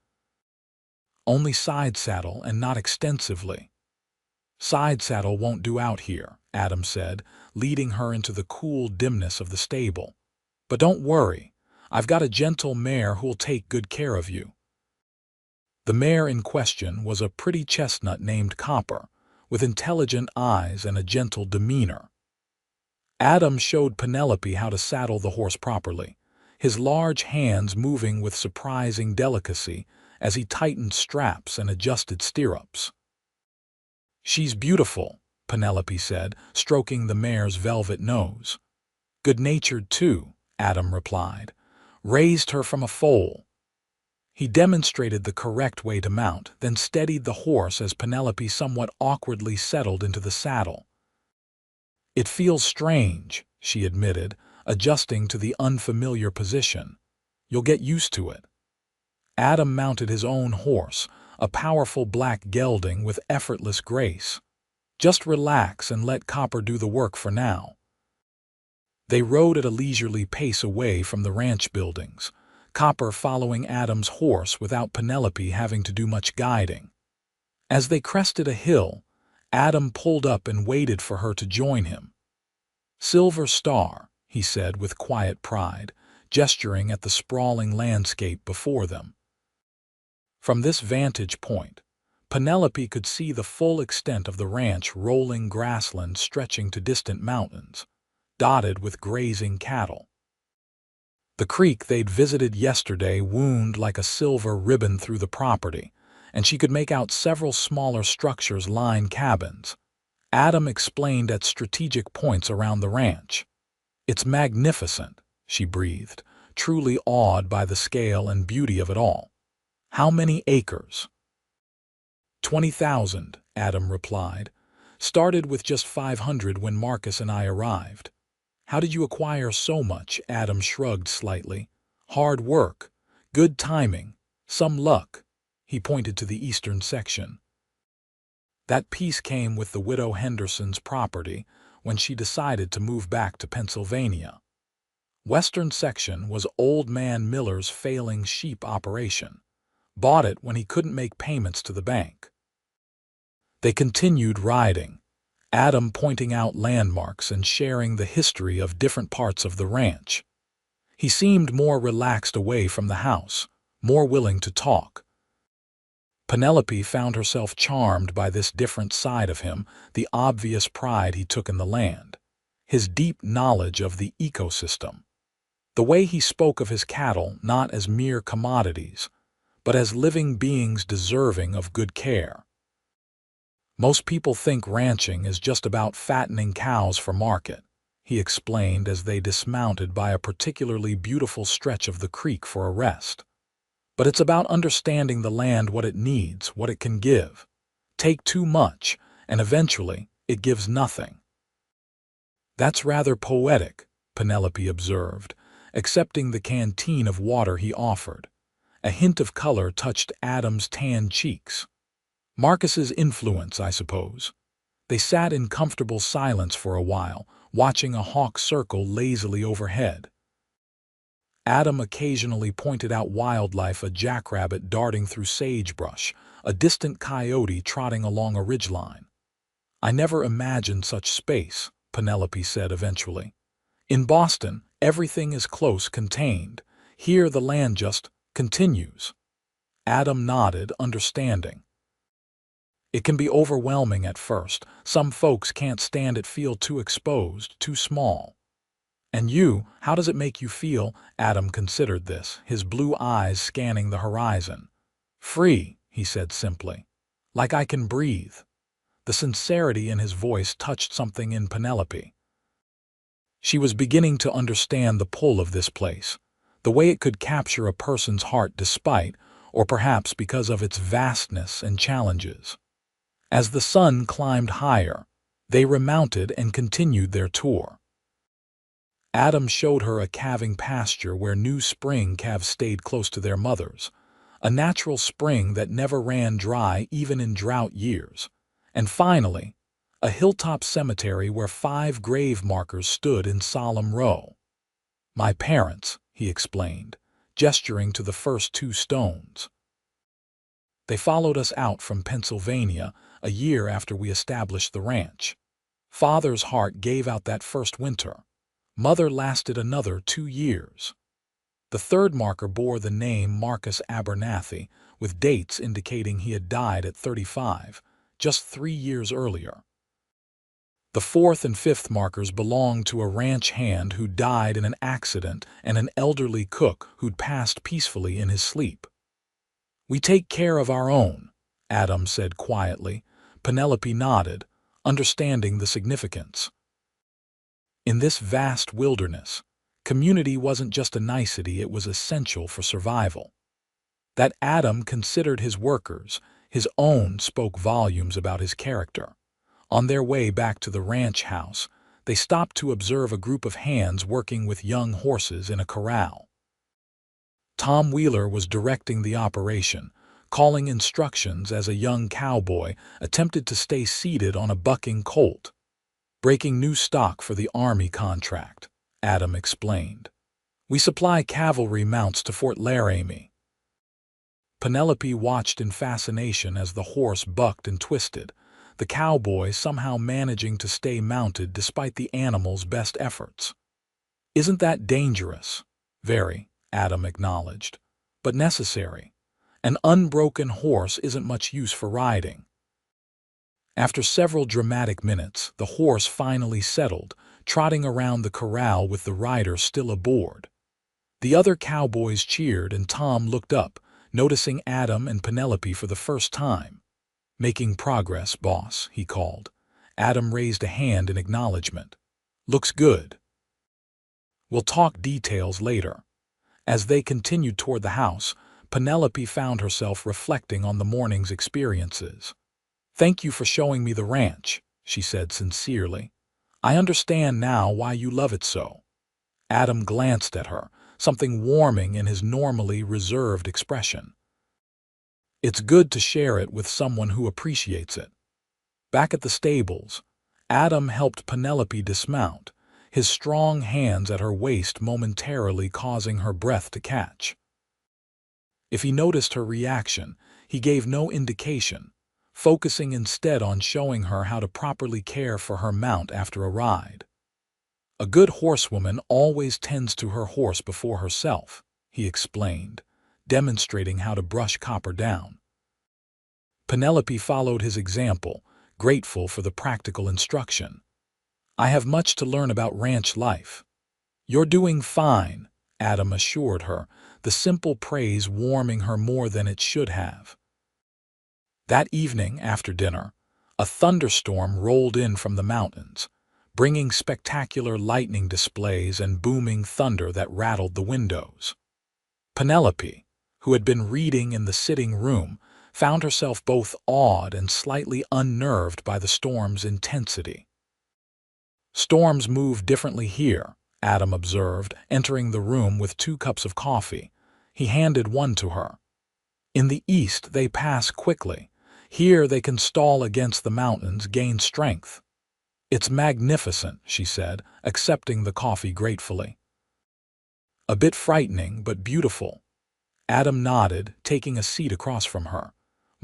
"Only side saddle, and not extensively." "Side saddle won't do out here," Adam said, leading her into the cool dimness of the stable. "But don't worry, I've got a gentle mare who'll take good care of you." The mare in question was a pretty chestnut named Copper, with intelligent eyes and a gentle demeanor. Adam showed Penelope how to saddle the horse properly, his large hands moving with surprising delicacy as he tightened straps and adjusted stirrups. "She's beautiful," Penelope said, stroking the mare's velvet nose. "Good-natured, too," Adam replied. "Raised her from a foal." He demonstrated the correct way to mount, then steadied the horse as Penelope somewhat awkwardly settled into the saddle. "It feels strange," she admitted, adjusting to the unfamiliar position. "You'll get used to it." Adam mounted his own horse, a powerful black gelding with effortless grace. "Just relax and let Copper do the work for now." They rode at a leisurely pace away from the ranch buildings, Copper following Adam's horse without Penelope having to do much guiding. As they crested a hill, Adam pulled up and waited for her to join him. "Silver Star," he said with quiet pride, gesturing at the sprawling landscape before them. From this vantage point, Penelope could see the full extent of the ranch, rolling grassland stretching to distant mountains, dotted with grazing cattle. The creek they'd visited yesterday wound like a silver ribbon through the property, and she could make out several smaller structures line cabins. Adam explained at strategic points around the ranch. "It's magnificent," she breathed, truly awed by the scale and beauty of it all. "How many acres?" 20,000, Adam replied. "Started with just 500 when Marcus and I arrived." "How did you acquire so much?" Adam shrugged slightly. "Hard work, good timing, some luck." He pointed to the eastern section. That peace came with the widow Henderson's property when she decided to move back to Pennsylvania. Western section was Old Man Miller's failing sheep operation. Bought it when he couldn't make payments to the bank. They continued riding, Adam pointing out landmarks and sharing the history of different parts of the ranch. He seemed more relaxed away from the house, more willing to talk. Penelope found herself charmed by this different side of him, the obvious pride he took in the land, his deep knowledge of the ecosystem. The way he spoke of his cattle not as mere commodities, but as living beings deserving of good care. Most people think ranching is just about fattening cows for market, he explained as they dismounted by a particularly beautiful stretch of the creek for a rest. But it's about understanding the land, what it needs, what it can give. Take too much, and eventually it gives nothing. That's rather poetic, Penelope observed, accepting the canteen of water he offered. A hint of color touched Adam's tanned cheeks. Marcus's influence, I suppose. They sat in comfortable silence for a while, watching a hawk circle lazily overhead. Adam occasionally pointed out wildlife, a jackrabbit darting through sagebrush, a distant coyote trotting along a ridgeline. I never imagined such space, Penelope said eventually. In Boston, everything is close, contained. Here the land just continues. Adam nodded, understanding. It can be overwhelming at first. Some folks can't stand it, feel too exposed, too small. And you, how does it make you feel? Adam considered this, his blue eyes scanning the horizon. Free, he said simply. Like I can breathe. The sincerity in his voice touched something in Penelope. She was beginning to understand the pull of this place, the way it could capture a person's heart despite, or perhaps because of its vastness and challenges. As the sun climbed higher, they remounted and continued their tour. Adam showed her a calving pasture where new spring calves stayed close to their mothers, a natural spring that never ran dry even in drought years. And finally, a hilltop cemetery where 5 grave markers stood in solemn row. My parents, he explained, gesturing to the first 2 stones. They followed us out from Pennsylvania a year after we established the ranch. Father's heart gave out that first winter. Mother lasted another 2 years. The 3rd marker bore the name Marcus Abernathy, with dates indicating he had died at 35, just 3 years earlier. The 4th and 5th markers belonged to a ranch hand who died in an accident and an elderly cook who'd passed peacefully in his sleep. We take care of our own, Adam said quietly. Penelope nodded, understanding the significance. In this vast wilderness, community wasn't just a nicety, it was essential for survival. That Adam considered his workers, his own, spoke volumes about his character. On their way back to the ranch house, they stopped to observe a group of hands working with young horses in a corral. Tom Wheeler was directing the operation, calling instructions as a young cowboy attempted to stay seated on a bucking colt. Breaking new stock for the Army contract, Adam explained. We supply cavalry mounts to Fort Laramie. Penelope watched in fascination as the horse bucked and twisted, the cowboy somehow managing to stay mounted despite the animal's best efforts. Isn't that dangerous? Very, Adam acknowledged, but necessary. An unbroken horse isn't much use for riding. After several dramatic minutes, the horse finally settled, trotting around the corral with the rider still aboard. The other cowboys cheered and Tom looked up, noticing Adam and Penelope for the first time. Making progress, boss, he called. Adam raised a hand in acknowledgement. Looks good. We'll talk details later. As they continued toward the house, Penelope found herself reflecting on the morning's experiences. Thank you for showing me the ranch, she said sincerely. I understand now why you love it so. Adam glanced at her, something warming in his normally reserved expression. It's good to share it with someone who appreciates it. Back at the stables, Adam helped Penelope dismount, his strong hands at her waist momentarily causing her breath to catch. If he noticed her reaction, he gave no indication, focusing instead on showing her how to properly care for her mount after a ride. "A good horsewoman always tends to her horse before herself," he explained, demonstrating how to brush Copper down. Penelope followed his example, grateful for the practical instruction. "I have much to learn about ranch life." "You're doing fine," Adam assured her, the simple praise warming her more than it should have. That evening, after dinner, a thunderstorm rolled in from the mountains, bringing spectacular lightning displays and booming thunder that rattled the windows. Penelope, who had been reading in the sitting room, found herself both awed and slightly unnerved by the storm's intensity. "Storms move differently here," Adam observed, entering the room with 2 cups of coffee. He handed one to her. "In the east they pass quickly. Here they can stall against the mountains, gain strength." "It's magnificent," she said, accepting the coffee gratefully. "A bit frightening, but beautiful." Adam nodded, taking a seat across from her.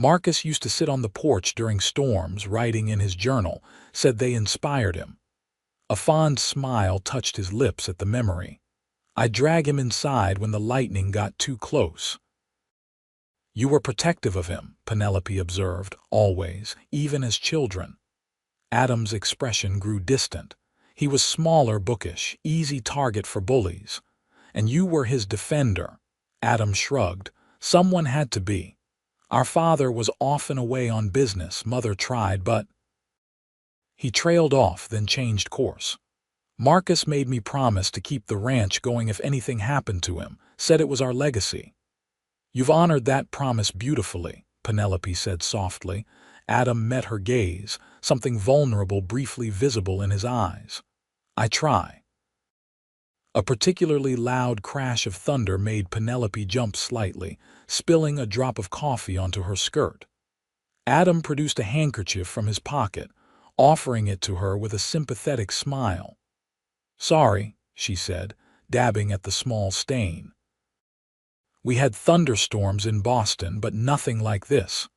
Marcus used to sit on the porch during storms, writing in his journal, said they inspired him. A fond smile touched his lips at the memory. "I'd drag him inside when the lightning got too close." "You were protective of him," Penelope observed, "always, even as children." Adam's expression grew distant. He was smaller, bookish, easy target for bullies. "And you were his defender." Adam shrugged. "Someone had to be. Our father was often away on business, Mother tried, but—" He trailed off, then changed course. "Marcus made me promise to keep the ranch going if anything happened to him, said it was our legacy." "You've honored that promise beautifully," Penelope said softly. Adam met her gaze, something vulnerable briefly visible in his eyes. "I try." A particularly loud crash of thunder made Penelope jump slightly, spilling a drop of coffee onto her skirt. Adam produced a handkerchief from his pocket, offering it to her with a sympathetic smile. "Sorry," she said, dabbing at the small stain. "We had thunderstorms in Boston, but nothing like this."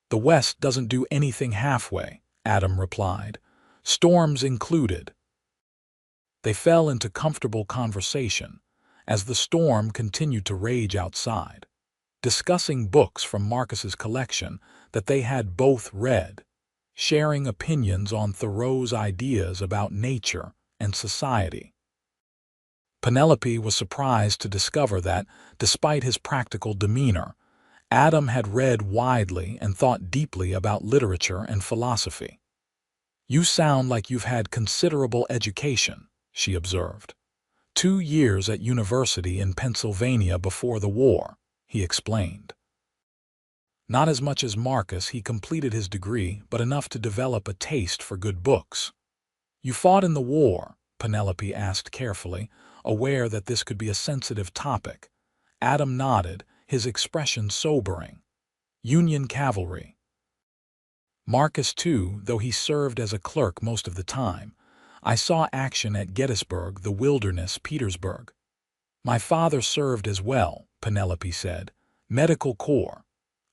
"The West doesn't do anything halfway," Adam replied. "Storms included." They fell into comfortable conversation as the storm continued to rage outside, discussing books from Marcus's collection that they had both read, sharing opinions on Thoreau's ideas about nature and society. Penelope was surprised to discover that, despite his practical demeanor, Adam had read widely and thought deeply about literature and philosophy. "You sound like you've had considerable education," she observed. 2 years at university in Pennsylvania before the war," he explained. "Not as much as Marcus, he completed his degree, but enough to develop a taste for good books." "You fought in the war?" Penelope asked carefully, aware that this could be a sensitive topic. Adam nodded, his expression sobering. "Union cavalry." "Marcus too, though he served as a clerk most of the time. I saw action at Gettysburg, the Wilderness, Petersburg." "My father served as well," Penelope said. "Medical Corps."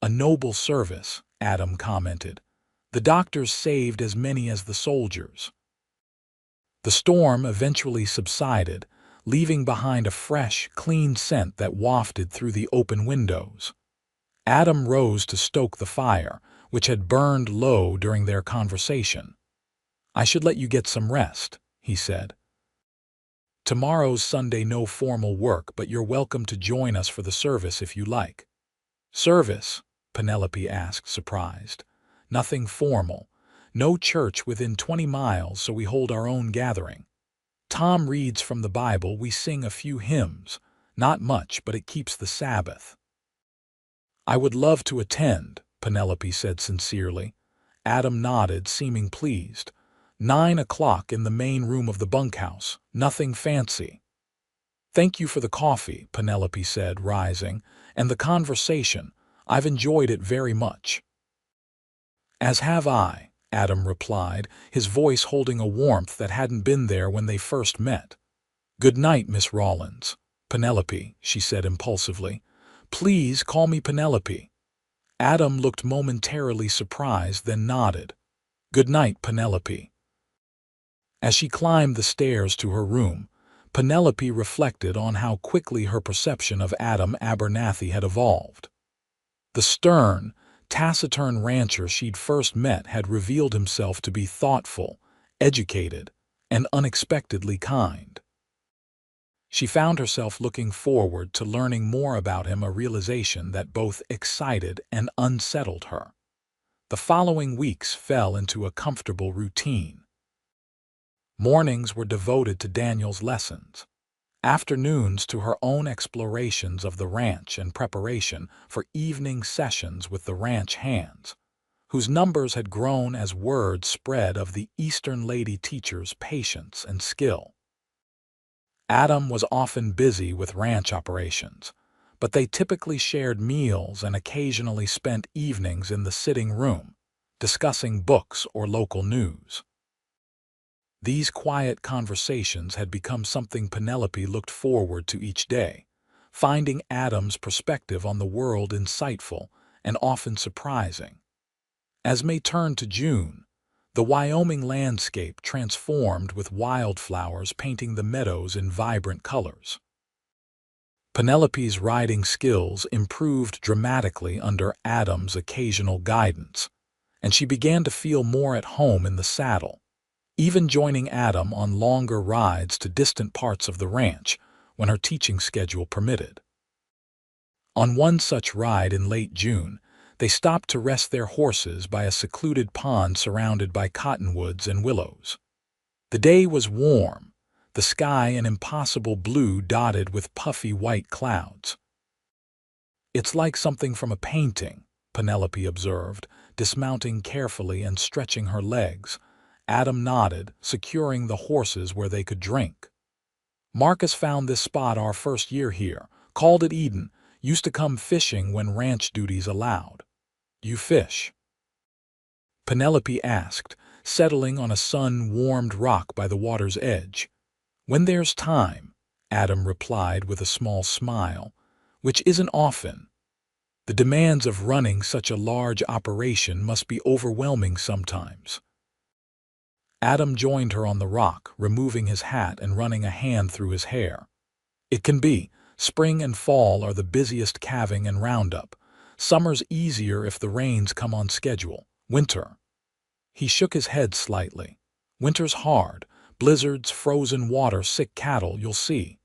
"A noble service," Adam commented. "The doctors saved as many as the soldiers." The storm eventually subsided, leaving behind a fresh, clean scent that wafted through the open windows. Adam rose to stoke the fire, which had burned low during their conversation. "I should let you get some rest," he said. "Tomorrow's Sunday, no formal work, but you're welcome to join us for the service if you like." "Service?" Penelope asked, surprised. "Nothing formal. No church within 20 miles, so we hold our own gathering. Tom reads from the Bible, we sing a few hymns. Not much, but it keeps the Sabbath." "I would love to attend," Penelope said sincerely. Adam nodded, seeming pleased. 9 o'clock in the main room of the bunkhouse. Nothing fancy. "Thank you for the coffee," Penelope said, rising, "and the conversation. I've enjoyed it very much." "As have I," Adam replied, his voice holding a warmth that hadn't been there when they first met. "Good night, Miss Rawlins." "Penelope," she said impulsively. "Please call me Penelope." Adam looked momentarily surprised, then nodded. "Good night, Penelope." As she climbed the stairs to her room, Penelope reflected on how quickly her perception of Adam Abernathy had evolved. The stern, taciturn rancher she'd first met had revealed himself to be thoughtful, educated, and unexpectedly kind. She found herself looking forward to learning more about him, a realization that both excited and unsettled her. The following weeks fell into a comfortable routine. Mornings were devoted to Daniel's lessons, afternoons to her own explorations of the ranch and preparation for evening sessions with the ranch hands, whose numbers had grown as word spread of the Eastern lady teacher's patience and skill. Adam was often busy with ranch operations, but they typically shared meals and occasionally spent evenings in the sitting room, discussing books or local news. These quiet conversations had become something Penelope looked forward to each day, finding Adam's perspective on the world insightful and often surprising. As May turned to June, the Wyoming landscape transformed with wildflowers painting the meadows in vibrant colors. Penelope's riding skills improved dramatically under Adam's occasional guidance, and she began to feel more at home in the saddle, even joining Adam on longer rides to distant parts of the ranch when her teaching schedule permitted. On one such ride in late June, they stopped to rest their horses by a secluded pond surrounded by cottonwoods and willows. The day was warm, the sky an impossible blue dotted with puffy white clouds. "It's like something from a painting," Penelope observed, dismounting carefully and stretching her legs. Adam nodded, securing the horses where they could drink. "Marcus found this spot our first year here, called it Eden, used to come fishing when ranch duties allowed." "You fish?" Penelope asked, settling on a sun-warmed rock by the water's edge. "When there's time," Adam replied with a small smile, "which isn't often. The demands of running such a large operation must be overwhelming sometimes." Adam joined her on the rock, removing his hat and running a hand through his hair. "It can be. Spring and fall are the busiest calving and roundup. Summer's easier if the rains come on schedule. Winter." He shook his head slightly. "Winter's hard. Blizzards, frozen water, sick cattle, you'll see."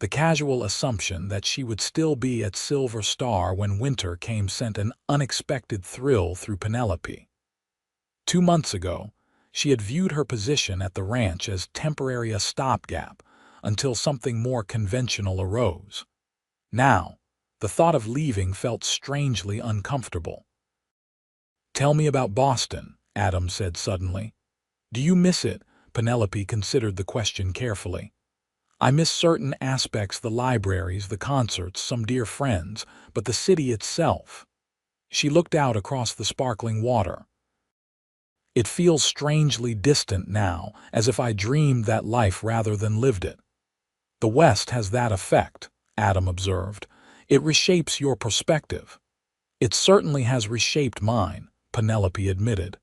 The casual assumption that she would still be at Silver Star when winter came sent an unexpected thrill through Penelope. 2 months ago, she had viewed her position at the ranch as temporary, a stopgap, until something more conventional arose. Now, the thought of leaving felt strangely uncomfortable. "Tell me about Boston," Adam said suddenly. "Do you miss it?" Penelope considered the question carefully. "I miss certain aspects, the libraries, the concerts, some dear friends, but the city itself." She looked out across the sparkling water. "It feels strangely distant now, as if I dreamed that life rather than lived it." "The West has that effect," Adam observed. "It reshapes your perspective." "It certainly has reshaped mine," Penelope admitted.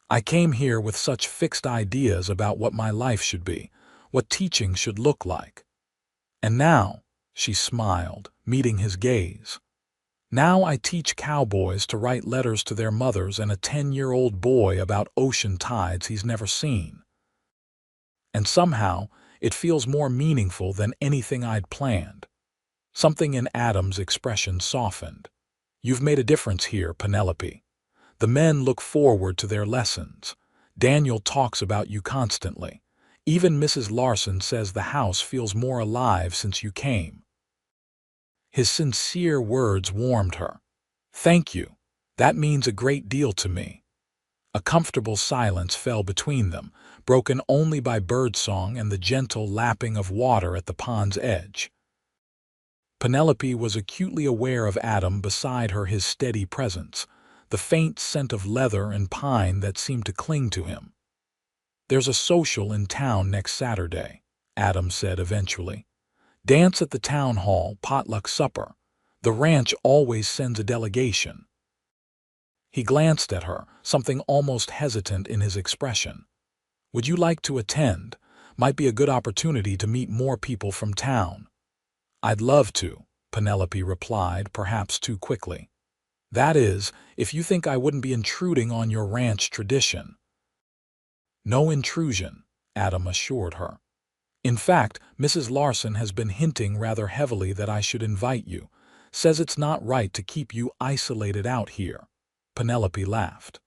"I came here with such fixed ideas about what my life should be, what teaching should look like. And now," she smiled, meeting his gaze, "now I teach cowboys to write letters to their mothers and a 10-year-old boy about ocean tides he's never seen. And somehow, it feels more meaningful than anything I'd planned." Something in Adam's expression softened. "You've made a difference here, Penelope. The men look forward to their lessons. Daniel talks about you constantly. Even Mrs. Larson says the house feels more alive since you came." His sincere words warmed her. "Thank you. That means a great deal to me." A comfortable silence fell between them, broken only by birdsong and the gentle lapping of water at the pond's edge. Penelope was acutely aware of Adam beside her, his steady presence, the faint scent of leather and pine that seemed to cling to him. "There's a social in town next Saturday," Adam said eventually. "Dance at the town hall, potluck supper. The ranch always sends a delegation." He glanced at her, something almost hesitant in his expression. "Would you like to attend? Might be a good opportunity to meet more people from town." "I'd love to," Penelope replied, perhaps too quickly. "That is, if you think I wouldn't be intruding on your ranch tradition." "No intrusion," Adam assured her. "In fact, Mrs. Larson has been hinting rather heavily that I should invite you. Says it's not right to keep you isolated out here." Penelope laughed.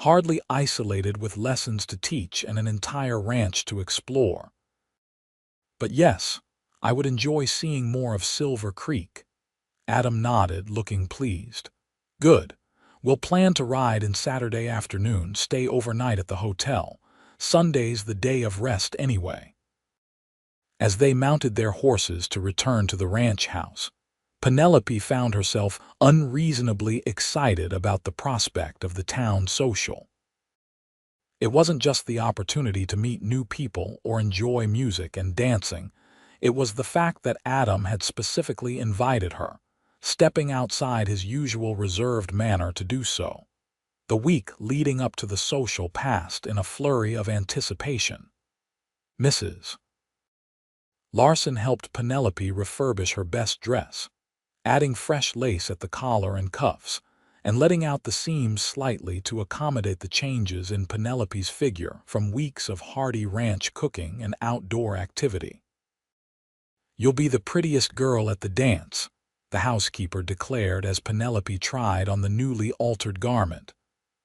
"Hardly isolated with lessons to teach and an entire ranch to explore. But yes, I would enjoy seeing more of Silver Creek." Adam nodded, looking pleased. "Good. We'll plan to ride in Saturday afternoon, stay overnight at the hotel. Sunday's the day of rest anyway." As they mounted their horses to return to the ranch house, Penelope found herself unreasonably excited about the prospect of the town social. It wasn't just the opportunity to meet new people or enjoy music and dancing. It was the fact that Adam had specifically invited her, stepping outside his usual reserved manner to do so. The week leading up to the social passed in a flurry of anticipation. Mrs. Larson helped Penelope refurbish her best dress, adding fresh lace at the collar and cuffs, and letting out the seams slightly to accommodate the changes in Penelope's figure from weeks of hearty ranch cooking and outdoor activity. "You'll be the prettiest girl at the dance," the housekeeper declared as Penelope tried on the newly altered garment.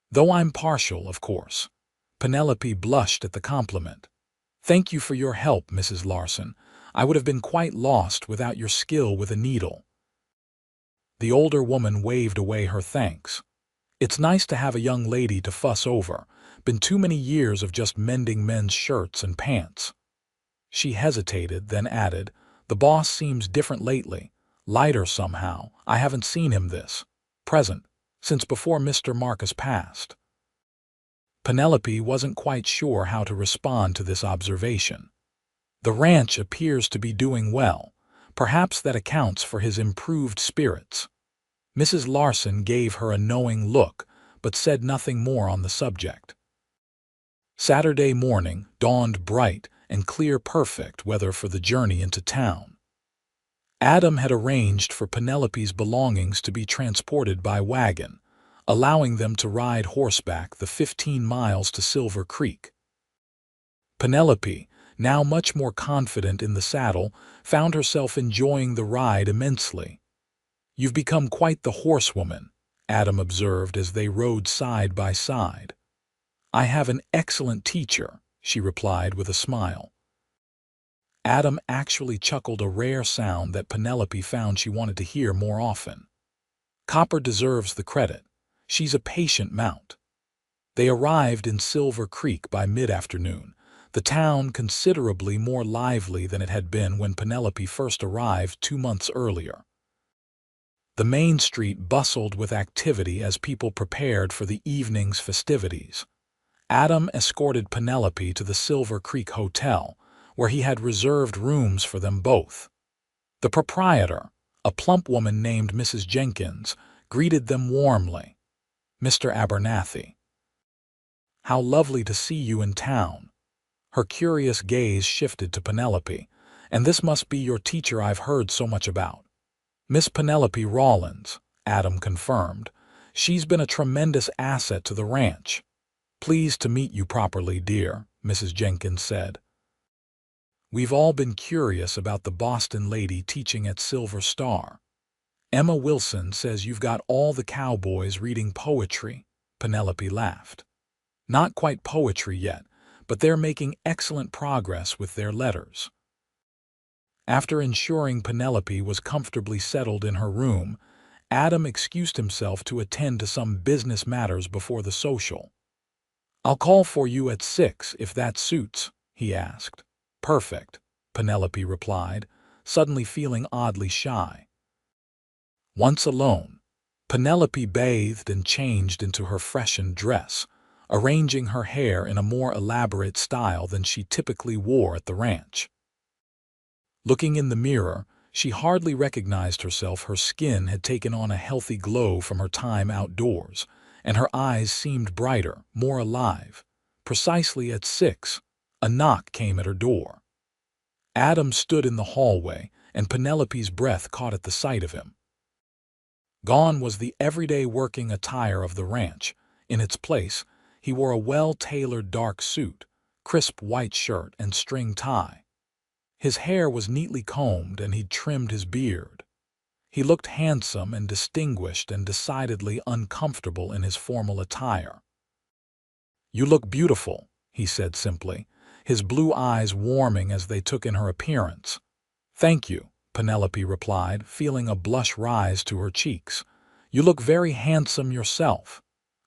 "Though I'm partial, of course." Penelope blushed at the compliment. "Thank you for your help, Mrs. Larson. I would have been quite lost without your skill with a needle." The older woman waved away her thanks. "It's nice to have a young lady to fuss over. Been too many years of just mending men's shirts and pants." She hesitated, then added, "The boss seems different lately. Lighter somehow. I haven't seen him this present since before Mr. Marcus passed." Penelope wasn't quite sure how to respond to this observation. "The ranch appears to be doing well. Perhaps that accounts for his improved spirits." Mrs. Larson gave her a knowing look, but said nothing more on the subject. Saturday morning dawned bright and clear, perfect weather for the journey into town. Adam had arranged for Penelope's belongings to be transported by wagon, allowing them to ride horseback the 15 miles to Silver Creek. Penelope, now much more confident in the saddle, found herself enjoying the ride immensely. "You've become quite the horsewoman," Adam observed as they rode side by side. "I have an excellent teacher," she replied with a smile. Adam actually chuckled, a rare sound that Penelope found she wanted to hear more often. "Copper deserves the credit. She's a patient mount." They arrived in Silver Creek by mid-afternoon, the town considerably more lively than it had been when Penelope first arrived 2 months earlier. The main street bustled with activity as people prepared for the evening's festivities. Adam escorted Penelope to the Silver Creek Hotel, where he had reserved rooms for them both. The proprietor, a plump woman named Mrs. Jenkins, greeted them warmly. "Mr. Abernathy, how lovely to see you in town." Her curious gaze shifted to Penelope. "And this must be your teacher I've heard so much about." "Miss Penelope Rawlins," Adam confirmed. "She's been a tremendous asset to the ranch." "Pleased to meet you properly, dear," Mrs. Jenkins said. "We've all been curious about the Boston lady teaching at Silver Star. Emma Wilson says you've got all the cowboys reading poetry." Penelope laughed. "Not quite poetry yet, but they're making excellent progress with their letters." After ensuring Penelope was comfortably settled in her room, Adam excused himself to attend to some business matters before the social. "I'll call for you at 6 if that suits," he asked. "Perfect," Penelope replied, suddenly feeling oddly shy. Once alone, Penelope bathed and changed into her freshened dress, arranging her hair in a more elaborate style than she typically wore at the ranch. Looking in the mirror, she hardly recognized herself. Her skin had taken on a healthy glow from her time outdoors, and her eyes seemed brighter, more alive. Precisely at 6, a knock came at her door. Adam stood in the hallway, and Penelope's breath caught at the sight of him. Gone was the everyday working attire of the ranch. In its place, he wore a well-tailored dark suit, crisp white shirt, and string tie. His hair was neatly combed and he'd trimmed his beard. He looked handsome and distinguished and decidedly uncomfortable in his formal attire. "You look beautiful," he said simply, his blue eyes warming as they took in her appearance. "Thank you," Penelope replied, feeling a blush rise to her cheeks. "You look very handsome yourself."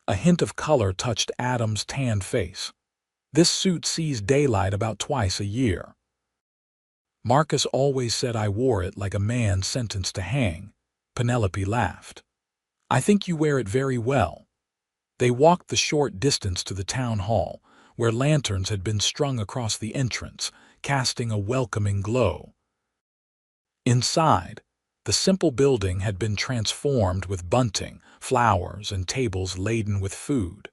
A hint of color touched Adam's tanned face. "This suit sees daylight about twice a year. Marcus always said I wore it like a man sentenced to hang." Penelope laughed. "I think you wear it very well." They walked the short distance to the town hall, where lanterns had been strung across the entrance, casting a welcoming glow. Inside, the simple building had been transformed with bunting, flowers, and tables laden with food.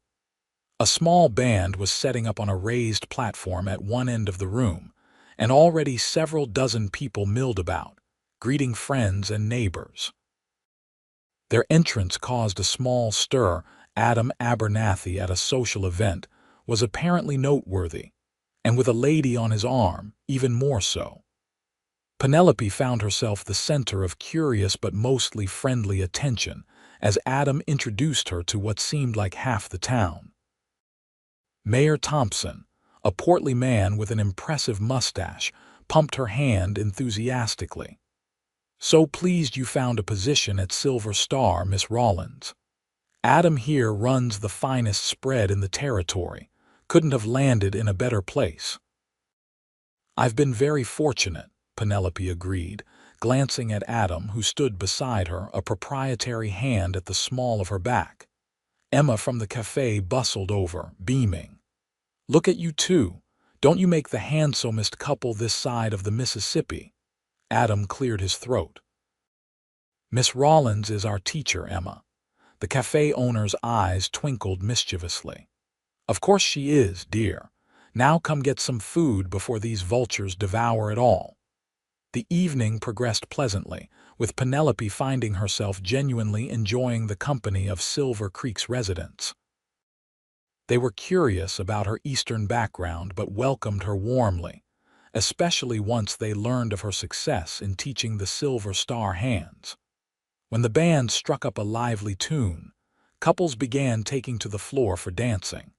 A small band was setting up on a raised platform at one end of the room, and already several dozen people milled about, greeting friends and neighbors. Their entrance caused a small stir. Adam Abernathy at a social event was apparently noteworthy, and with a lady on his arm, even more so. Penelope found herself the center of curious but mostly friendly attention as Adam introduced her to what seemed like half the town. Mayor Thompson, a portly man with an impressive mustache, pumped her hand enthusiastically. "So pleased you found a position at Silver Star, Miss Rollins. Adam here runs the finest spread in the territory. Couldn't have landed in a better place." "I've been very fortunate," Penelope agreed, glancing at Adam, who stood beside her, a proprietary hand at the small of her back. Emma from the cafe bustled over, beaming. "Look at you two. Don't you make the handsomest couple this side of the Mississippi?" Adam cleared his throat. "Miss Rollins is our teacher, Emma." The cafe owner's eyes twinkled mischievously. "Of course she is, dear. Now come get some food before these vultures devour it all." The evening progressed pleasantly, with Penelope finding herself genuinely enjoying the company of Silver Creek's residents. They were curious about her Eastern background but welcomed her warmly, especially once they learned of her success in teaching the Silver Star hands. When the band struck up a lively tune, couples began taking to the floor for dancing.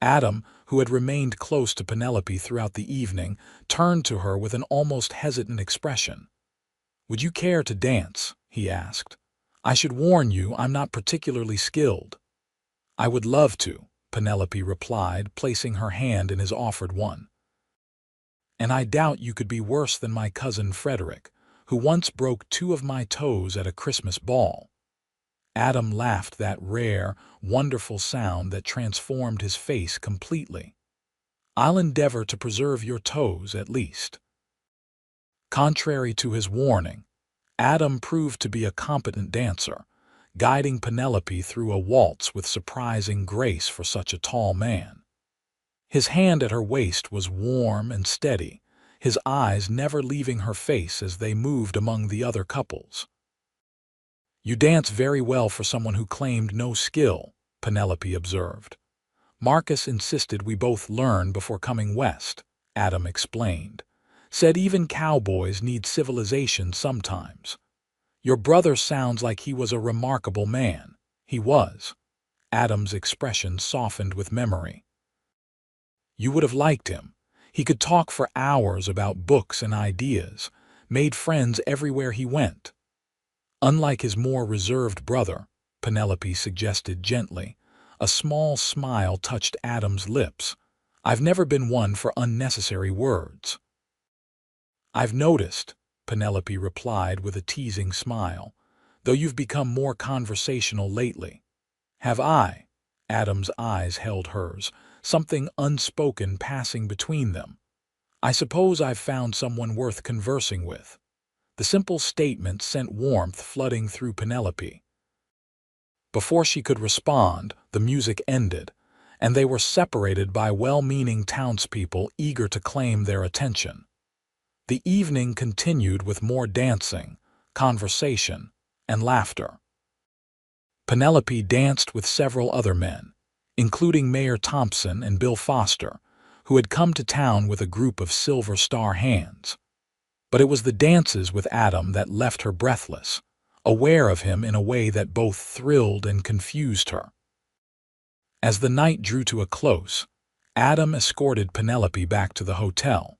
Adam, who had remained close to Penelope throughout the evening, turned to her with an almost hesitant expression. "Would you care to dance?" he asked. "I should warn you I'm not particularly skilled." "I would love to," Penelope replied, placing her hand in his offered one. "And I doubt you could be worse than my cousin Frederick, who once broke 2 of my toes at a Christmas ball." Adam laughed, that rare, wonderful sound that transformed his face completely. "I'll endeavor to preserve your toes, at least." Contrary to his warning, Adam proved to be a competent dancer, guiding Penelope through a waltz with surprising grace for such a tall man. His hand at her waist was warm and steady, his eyes never leaving her face as they moved among the other couples. "You dance very well for someone who claimed no skill," Penelope observed. "Marcus insisted we both learn before coming west," Adam explained. "Said even cowboys need civilization sometimes. Your brother sounds like he was a remarkable man." "He was." Adam's expression softened with memory. "You would have liked him. He could talk for hours about books and ideas, made friends everywhere he went." "Unlike his more reserved brother," Penelope suggested gently. A small smile touched Adam's lips. "I've never been one for unnecessary words." "I've noticed," Penelope replied with a teasing smile. though you've become more conversational lately. Have I? Adam's eyes held hers, something unspoken passing between them. I suppose I've found someone worth conversing with. The simple statement sent warmth flooding through Penelope. Before she could respond, the music ended, and they were separated by well-meaning townspeople eager to claim their attention. The evening continued with more dancing, conversation, and laughter. Penelope danced with several other men, including Mayor Thompson and Bill Foster, who had come to town with a group of Silver Star hands. But it was the dances with Adam that left her breathless, aware of him in a way that both thrilled and confused her. As the night drew to a close, Adam escorted Penelope back to the hotel.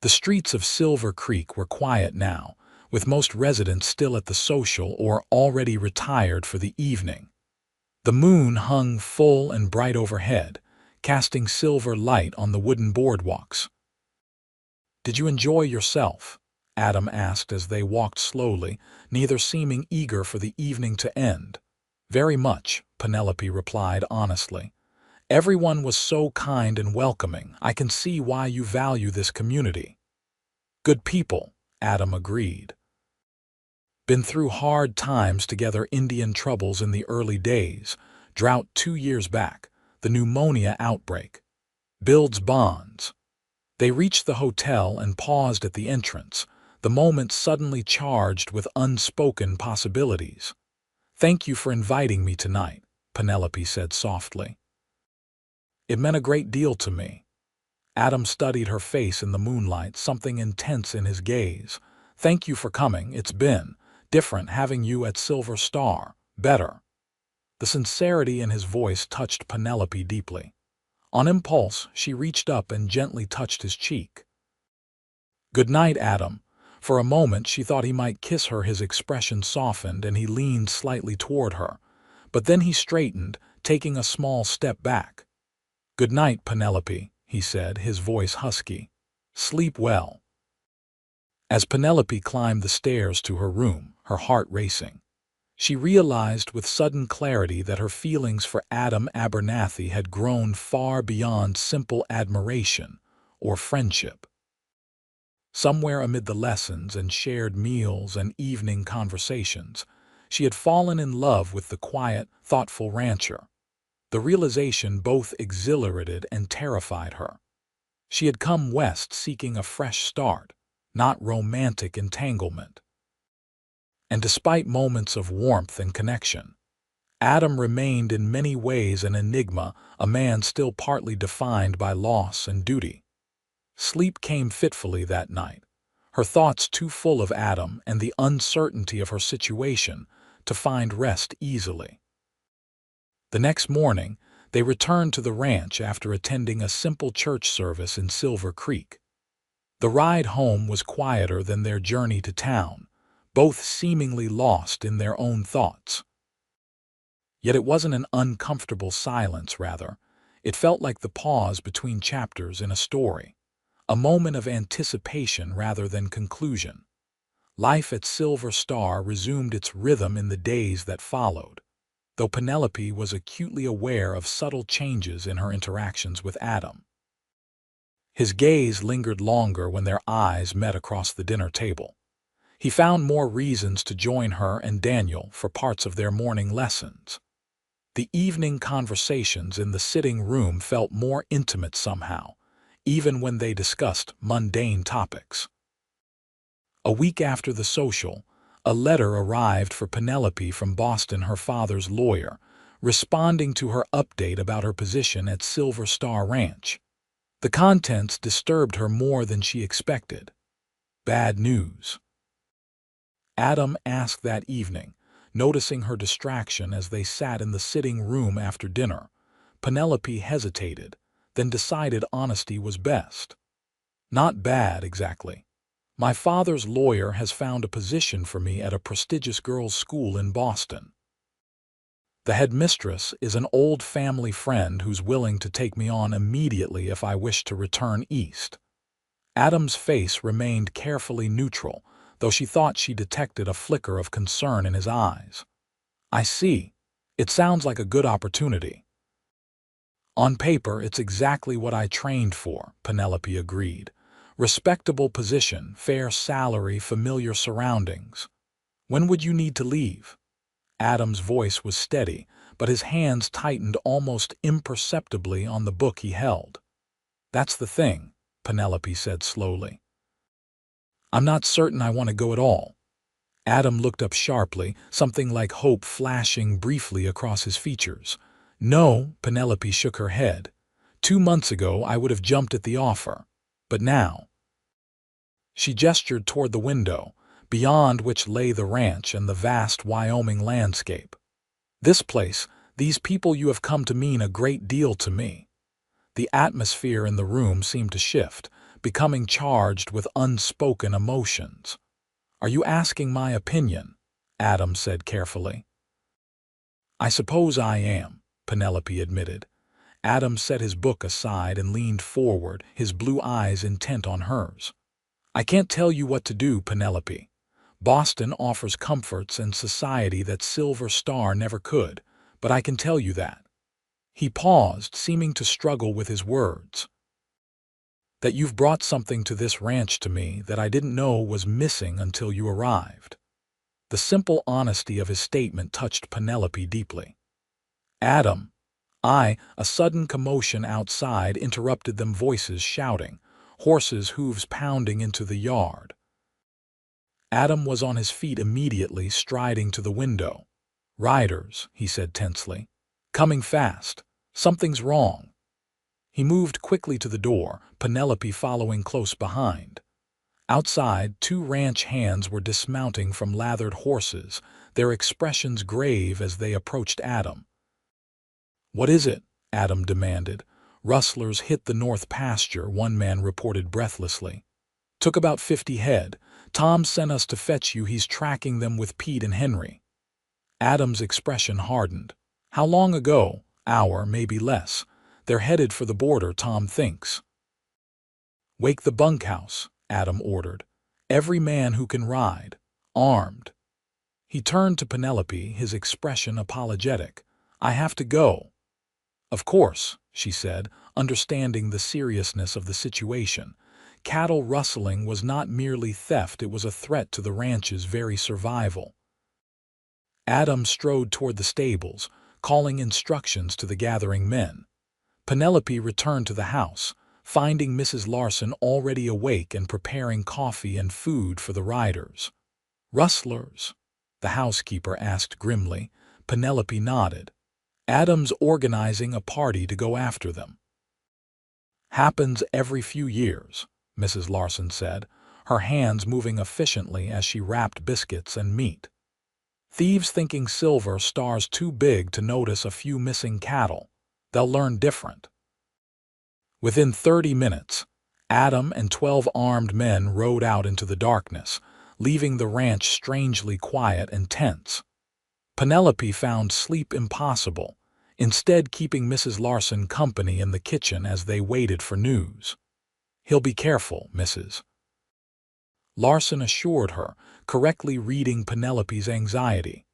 The streets of Silver Creek were quiet now, with most residents still at the social or already retired for the evening. The moon hung full and bright overhead, casting silver light on the wooden boardwalks. "Did you enjoy yourself?" Adam asked as they walked slowly, neither seeming eager for the evening to end. "Very much," Penelope replied honestly. "Everyone was so kind and welcoming. I can see why you value this community." "Good people," Adam agreed. "Been through hard times together, Indian troubles in the early days, drought 2 years back, the pneumonia outbreak. Builds bonds." They reached the hotel and paused at the entrance, the moment suddenly charged with unspoken possibilities. "Thank you for inviting me tonight," Penelope said softly. "It meant a great deal to me." Adam studied her face in the moonlight, something intense in his gaze. "Thank you for coming. It's been different having you at Silver Star. Better." The sincerity in his voice touched Penelope deeply. On impulse, she reached up and gently touched his cheek. "Good night, Adam." For a moment she thought he might kiss her. His expression softened and he leaned slightly toward her. But then he straightened, taking a small step back. "Good night, Penelope," he said, his voice husky. "Sleep well." As Penelope climbed the stairs to her room, her heart racing, she realized with sudden clarity that her feelings for Adam Abernathy had grown far beyond simple admiration or friendship. Somewhere amid the lessons and shared meals and evening conversations, she had fallen in love with the quiet, thoughtful rancher. The realization both exhilarated and terrified her. She had come west seeking a fresh start, not romantic entanglement. And despite moments of warmth and connection, Adam remained in many ways an enigma, a man still partly defined by loss and duty. Sleep came fitfully that night, her thoughts too full of Adam and the uncertainty of her situation to find rest easily. The next morning, they returned to the ranch after attending a simple church service in Silver Creek. The ride home was quieter than their journey to town, both seemingly lost in their own thoughts. Yet it wasn't an uncomfortable silence, rather. It felt like the pause between chapters in a story, a moment of anticipation rather than conclusion. Life at Silver Star resumed its rhythm in the days that followed, though Penelope was acutely aware of subtle changes in her interactions with Adam. His gaze lingered longer when their eyes met across the dinner table. He found more reasons to join her and Daniel for parts of their morning lessons. The evening conversations in the sitting room felt more intimate somehow, even when they discussed mundane topics. A week after the social, a letter arrived for Penelope from Boston, her father's lawyer, responding to her update about her position at Silver Star Ranch. The contents disturbed her more than she expected. Bad news. Adam asked that evening, noticing her distraction as they sat in the sitting room after dinner. Penelope hesitated, then decided honesty was best. "Not bad, exactly. My father's lawyer has found a position for me at a prestigious girls' school in Boston. The headmistress is an old family friend who's willing to take me on immediately if I wish to return east." Adam's face remained carefully neutral, though she thought she detected a flicker of concern in his eyes. "I see. It sounds like a good opportunity." "On paper, it's exactly what I trained for," Penelope agreed. "Respectable position, fair salary, familiar surroundings. When would you need to leave?" Adam's voice was steady, but his hands tightened almost imperceptibly on the book he held. "That's the thing," Penelope said slowly. "I'm not certain I want to go at all." Adam looked up sharply, something like hope flashing briefly across his features. "No," Penelope shook her head. "2 months ago I would have jumped at the offer. But now—" She gestured toward the window, beyond which lay the ranch and the vast Wyoming landscape. "This place, these people you have come to mean a great deal to me." The atmosphere in the room seemed to shift, becoming charged with unspoken emotions. "Are you asking my opinion?" Adam said carefully. "I suppose I am," Penelope admitted. Adam set his book aside and leaned forward, his blue eyes intent on hers. "I can't tell you what to do, Penelope. Boston offers comforts and society that Silver Star never could, but I can tell you that." He paused, seeming to struggle with his words. "That you've brought something to this ranch to me that I didn't know was missing until you arrived." The simple honesty of his statement touched Penelope deeply. "Adam—" A sudden commotion outside interrupted them, voices shouting, horses' hooves pounding into the yard. Adam was on his feet immediately, striding to the window. "Riders," he said tensely. "Coming fast. Something's wrong." He moved quickly to the door, Penelope following close behind. Outside, 2 ranch hands were dismounting from lathered horses, their expressions grave as they approached Adam. "What is it?" Adam demanded. "Rustlers hit the north pasture," one man reported breathlessly. "Took about 50 head. Tom sent us to fetch you. He's tracking them with Pete and Henry." Adam's expression hardened. "How long ago?" "Hour, maybe less. They're headed for the border, Tom thinks." "Wake the bunkhouse," Adam ordered. "Every man who can ride. Armed." He turned to Penelope, his expression apologetic. "I have to go." "Of course," she said, understanding the seriousness of the situation. Cattle rustling was not merely theft, it was a threat to the ranch's very survival. Adam strode toward the stables, calling instructions to the gathering men. Penelope returned to the house, finding Mrs. Larson already awake and preparing coffee and food for the riders. "Rustlers?" the housekeeper asked grimly. Penelope nodded. "Adam's organizing a party to go after them." "Happens every few years," Mrs. Larson said, her hands moving efficiently as she wrapped biscuits and meat. "Thieves thinking Silver Star's too big to notice a few missing cattle. They'll learn different." Within 30 minutes, Adam and 12 armed men rode out into the darkness, leaving the ranch strangely quiet and tense. Penelope found sleep impossible, instead keeping Mrs. Larson company in the kitchen as they waited for news. "He'll be careful, Mrs. Larson assured her, correctly reading Penelope's anxiety.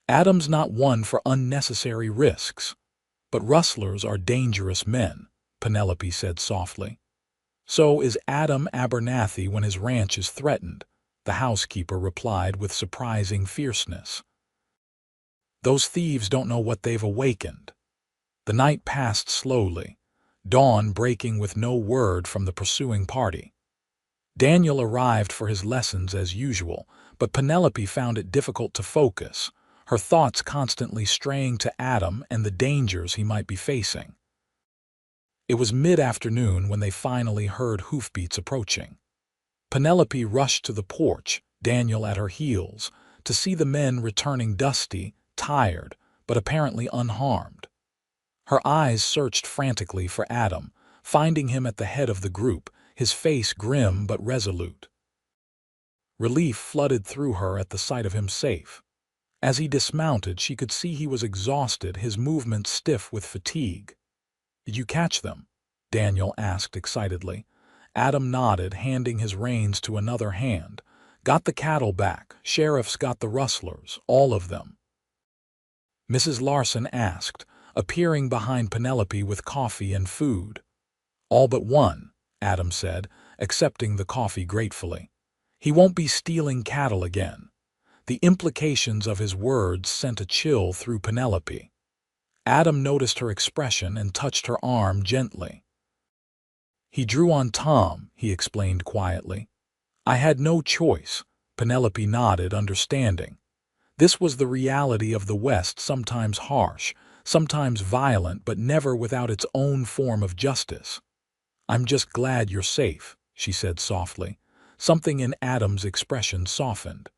"Adam's not one for unnecessary risks." "But rustlers are dangerous men," Penelope said softly. "So is Adam Abernathy when his ranch is threatened," the housekeeper replied with surprising fierceness. "Those thieves don't know what they've awakened." The night passed slowly, dawn breaking with no word from the pursuing party. Daniel arrived for his lessons as usual, but Penelope found it difficult to focus, her thoughts constantly straying to Adam and the dangers he might be facing. It was mid-afternoon when they finally heard hoofbeats approaching. Penelope rushed to the porch, Daniel at her heels, to see the men returning dusty, tired, but apparently unharmed. Her eyes searched frantically for Adam, finding him at the head of the group, his face grim but resolute. Relief flooded through her at the sight of him safe. As he dismounted, she could see he was exhausted, his movements stiff with fatigue. "Did you catch them?" Daniel asked excitedly. Adam nodded, handing his reins to another hand. Got the cattle back. Sheriff's got the rustlers, all of them. Mrs. Larson asked, appearing behind Penelope with coffee and food. All but one, Adam said, accepting the coffee gratefully. He won't be stealing cattle again. The implications of his words sent a chill through Penelope. Adam noticed her expression and touched her arm gently. He drew on Tom, he explained quietly. I had no choice, Penelope nodded, understanding. This was the reality of the West, sometimes harsh, sometimes violent, but never without its own form of justice. I'm just glad you're safe, she said softly. Something in Adam's expression softened.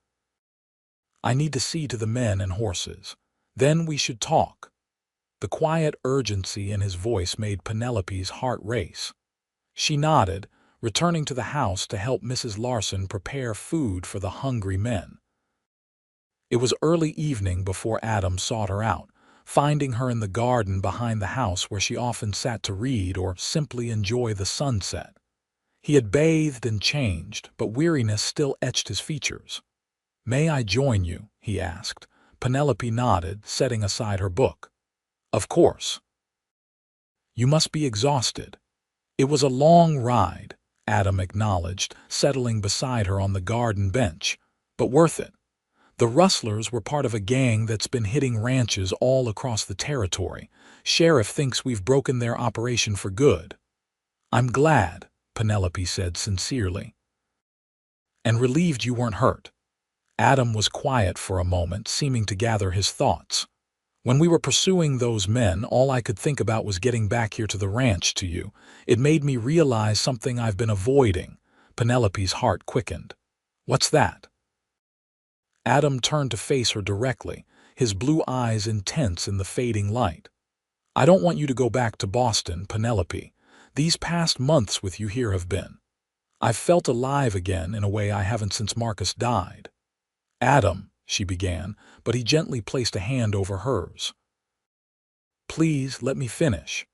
I need to see to the men and horses. Then we should talk. The quiet urgency in his voice made Penelope's heart race. She nodded, returning to the house to help Mrs. Larson prepare food for the hungry men. It was early evening before Adam sought her out, finding her in the garden behind the house where she often sat to read or simply enjoy the sunset. He had bathed and changed, but weariness still etched his features. May I join you? He asked. Penelope nodded, setting aside her book. Of course. You must be exhausted. It was a long ride, Adam acknowledged, settling beside her on the garden bench, but worth it. The rustlers were part of a gang that's been hitting ranches all across the territory. Sheriff thinks we've broken their operation for good. I'm glad, Penelope said sincerely. And relieved you weren't hurt. Adam was quiet for a moment, seeming to gather his thoughts. When we were pursuing those men, all I could think about was getting back here to the ranch to you. It made me realize something I've been avoiding. Penelope's heart quickened. What's that? Adam turned to face her directly, his blue eyes intense in the fading light. I don't want you to go back to Boston, Penelope. These past months with you here have been. I've felt alive again in a way I haven't since Marcus died. Adam, she began, but he gently placed a hand over hers. Please let me finish.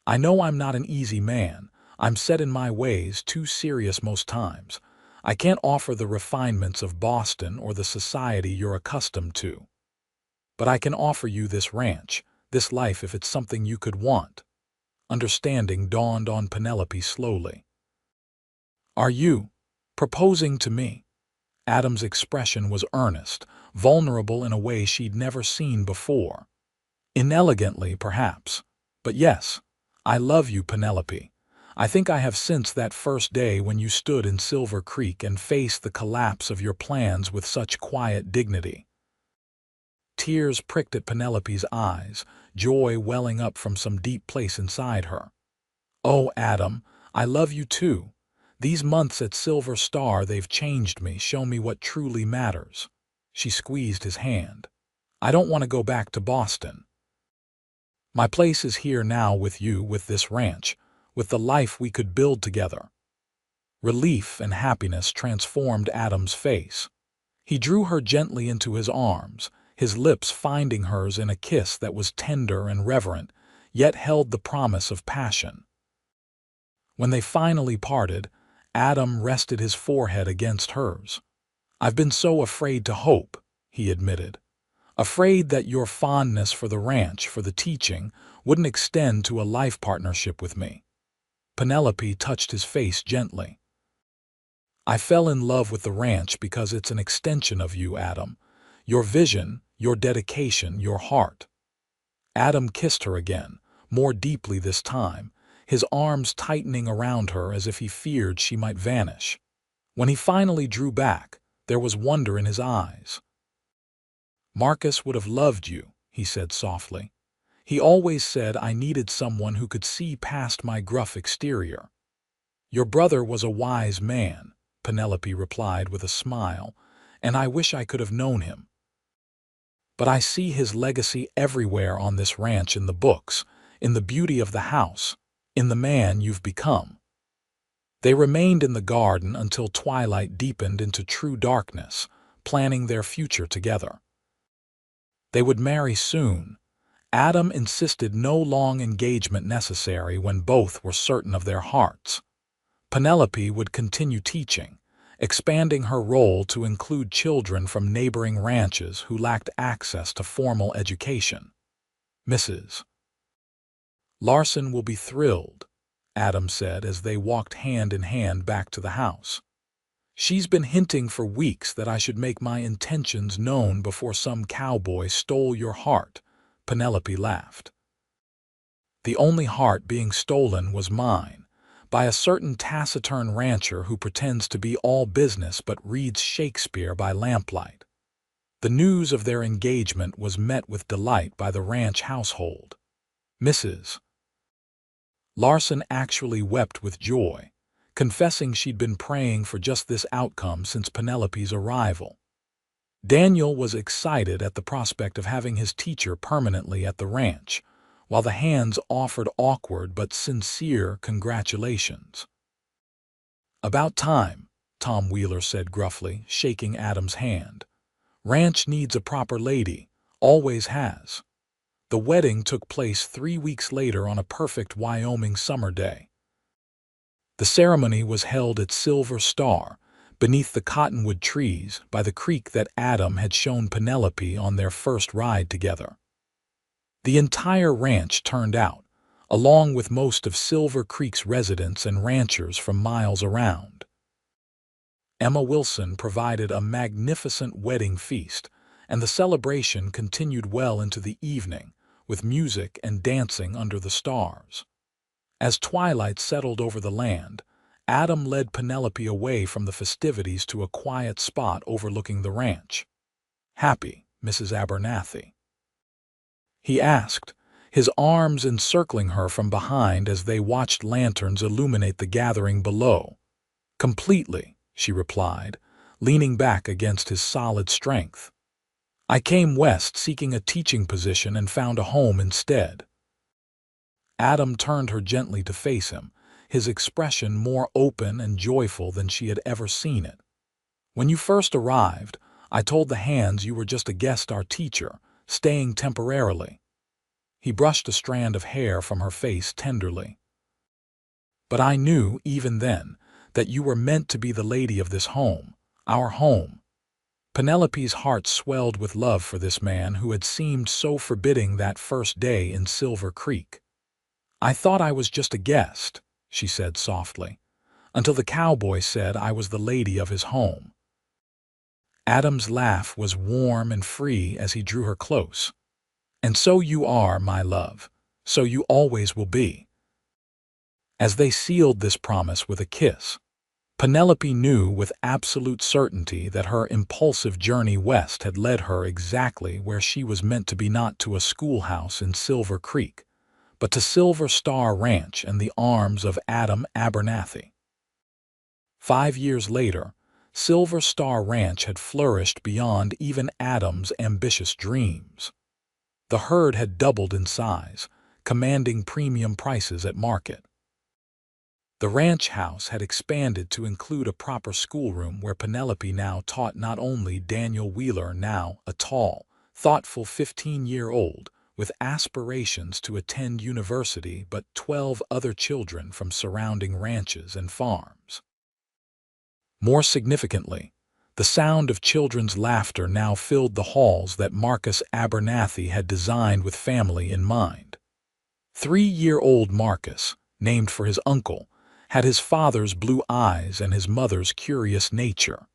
I know I'm not an easy man. I'm set in my ways, too serious most times. I can't offer the refinements of Boston or the society you're accustomed to. But I can offer you this ranch, this life if it's something you could want. Understanding dawned on Penelope slowly. Are you proposing to me? Adam's expression was earnest, vulnerable in a way she'd never seen before. Inelegantly, perhaps. But yes, I love you, Penelope. I think I have since that first day when you stood in Silver Creek and faced the collapse of your plans with such quiet dignity. Tears pricked at Penelope's eyes, joy welling up from some deep place inside her. Oh, Adam, I love you too. These months at Silver Star, they've changed me, shown me what truly matters. She squeezed his hand. I don't want to go back to Boston. My place is here now with you, with this ranch, with the life we could build together. Relief and happiness transformed Adam's face. He drew her gently into his arms, his lips finding hers in a kiss that was tender and reverent, yet held the promise of passion. When they finally parted, Adam rested his forehead against hers. I've been so afraid to hope, he admitted. Afraid that your fondness for the ranch, for the teaching, wouldn't extend to a life partnership with me. Penelope touched his face gently. I fell in love with the ranch because it's an extension of you, Adam. Your vision, your dedication, your heart. Adam kissed her again, more deeply this time, his arms tightening around her as if he feared she might vanish. When he finally drew back, there was wonder in his eyes. Marcus would have loved you, he said softly. He always said I needed someone who could see past my gruff exterior. Your brother was a wise man, Penelope replied with a smile, and I wish I could have known him. But I see his legacy everywhere on this ranch, in the books, in the beauty of the house, in the man you've become. They remained in the garden until twilight deepened into true darkness, planning their future together. They would marry soon. Adam insisted no long engagement necessary when both were certain of their hearts. Penelope would continue teaching. expanding her role to include children from neighboring ranches who lacked access to formal education. Mrs. Larson will be thrilled, Adam said as they walked hand in hand back to the house. She's been hinting for weeks that I should make my intentions known before some cowboy stole your heart, Penelope laughed. The only heart being stolen was mine, by a certain taciturn rancher who pretends to be all business but reads Shakespeare by lamplight. The news of their engagement was met with delight by the ranch household. Mrs. Larson actually wept with joy, confessing she'd been praying for just this outcome since Penelope's arrival. Daniel was excited at the prospect of having his teacher permanently at the ranch, while the hands offered awkward but sincere congratulations. "About time," Tom Wheeler said gruffly, shaking Adam's hand. "Ranch needs a proper lady, always has." The wedding took place 3 weeks later on a perfect Wyoming summer day. The ceremony was held at Silver Star, beneath the cottonwood trees by the creek that Adam had shown Penelope on their first ride together. The entire ranch turned out, along with most of Silver Creek's residents and ranchers from miles around. Emma Wilson provided a magnificent wedding feast, and the celebration continued well into the evening, with music and dancing under the stars. As twilight settled over the land, Adam led Penelope away from the festivities to a quiet spot overlooking the ranch. "Happy, Mrs. Abernathy?" he asked, his arms encircling her from behind as they watched lanterns illuminate the gathering below. "Completely," she replied, leaning back against his solid strength. "I came west seeking a teaching position and found a home instead." Adam turned her gently to face him, his expression more open and joyful than she had ever seen it. "When you first arrived, I told the hands you were just a guest our teacher, staying temporarily." He brushed a strand of hair from her face tenderly. "But I knew, even then, that you were meant to be the lady of this home, our home." Penelope's heart swelled with love for this man who had seemed so forbidding that first day in Silver Creek. "I thought I was just a guest," she said softly, "until the cowboy said I was the lady of his home." Adam's laugh was warm and free as he drew her close. "And so you are, my love. So you always will be." As they sealed this promise with a kiss, Penelope knew with absolute certainty that her impulsive journey west had led her exactly where she was meant to be, not to a schoolhouse in Silver Creek, but to Silver Star Ranch and the arms of Adam Abernathy. 5 years later, Silver Star Ranch had flourished beyond even Adam's ambitious dreams. The herd had doubled in size, commanding premium prices at market. The ranch house had expanded to include a proper schoolroom where Penelope now taught not only Daniel Wheeler, now a tall, thoughtful 15-year-old with aspirations to attend university, but 12 other children from surrounding ranches and farms. More significantly, the sound of children's laughter now filled the halls that Marcus Abernathy had designed with family in mind. 3-year-old Marcus, named for his uncle, had his father's blue eyes and his mother's curious nature.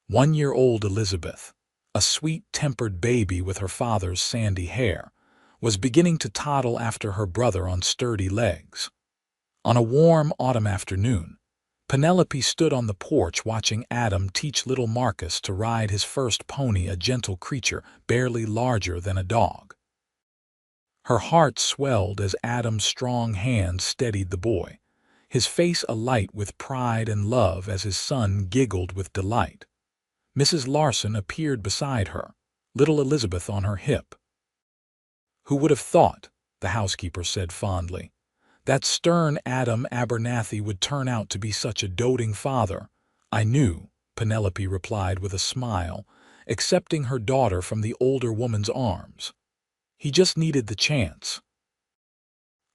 1-year-old Elizabeth, a sweet-tempered baby with her father's sandy hair, was beginning to toddle after her brother on sturdy legs. On a warm autumn afternoon, Penelope stood on the porch watching Adam teach little Marcus to ride his first pony, a gentle creature barely larger than a dog. Her heart swelled as Adam's strong hand steadied the boy, his face alight with pride and love as his son giggled with delight. Mrs. Larson appeared beside her, little Elizabeth on her hip. "Who would have thought," the housekeeper said fondly, "that stern Adam Abernathy would turn out to be such a doting father?" "I knew," Penelope replied with a smile, accepting her daughter from the older woman's arms. "He just needed the chance."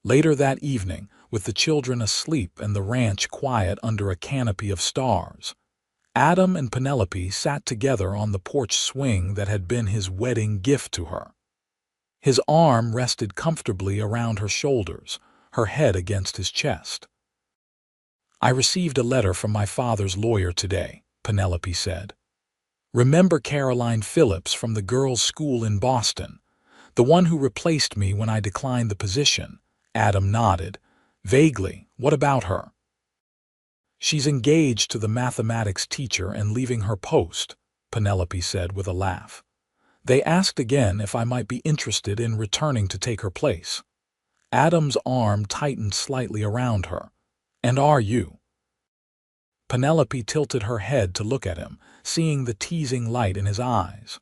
Later that evening, with the children asleep and the ranch quiet under a canopy of stars. Adam and Penelope sat together on the porch swing that had been his wedding gift to her. His arm rested comfortably around her shoulders, her head against his chest. "I received a letter from my father's lawyer today," Penelope said. "Remember Caroline Phillips from the girls' school in Boston, the one who replaced me when I declined the position?" Adam nodded. Vaguely, "What about her?" "She's engaged to the mathematics teacher and leaving her post," Penelope said with a laugh. "They asked again if I might be interested in returning to take her place." Adam's arm tightened slightly around her. "And are you?" Penelope tilted her head to look at him, seeing the teasing light in his eyes.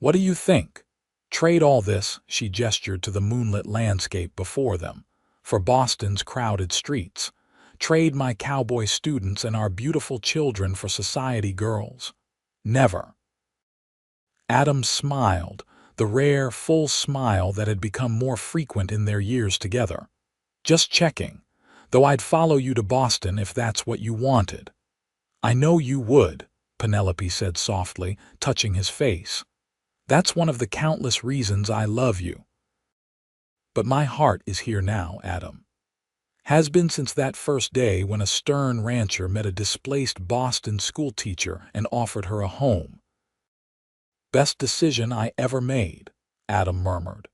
"What do you think? Trade all this," she gestured to the moonlit landscape before them, "for Boston's crowded streets. Trade my cowboy students and our beautiful children for society girls? Never." Adam smiled, the rare, full smile that had become more frequent in their years together. "Just checking, though I'd follow you to Boston if that's what you wanted." "I know you would," Penelope said softly, touching his face. "That's one of the countless reasons I love you. But my heart is here now, Adam. Has been since that first day when a stern rancher met a displaced Boston schoolteacher and offered her a home." "Best decision I ever made," Adam murmured,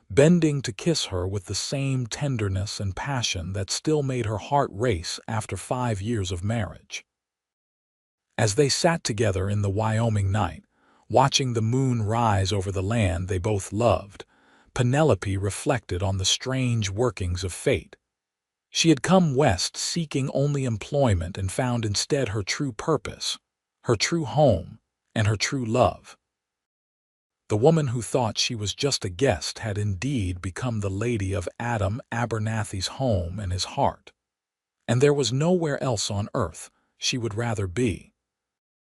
bending to kiss her with the same tenderness and passion that still made her heart race after 5 years of marriage. As they sat together in the Wyoming night, watching the moon rise over the land they both loved, Penelope reflected on the strange workings of fate. She had come west seeking only employment and found instead her true purpose, her true home, and her true love. The woman who thought she was just a guest had indeed become the lady of Adam Abernathy's home and his heart. And there was nowhere else on earth she would rather be.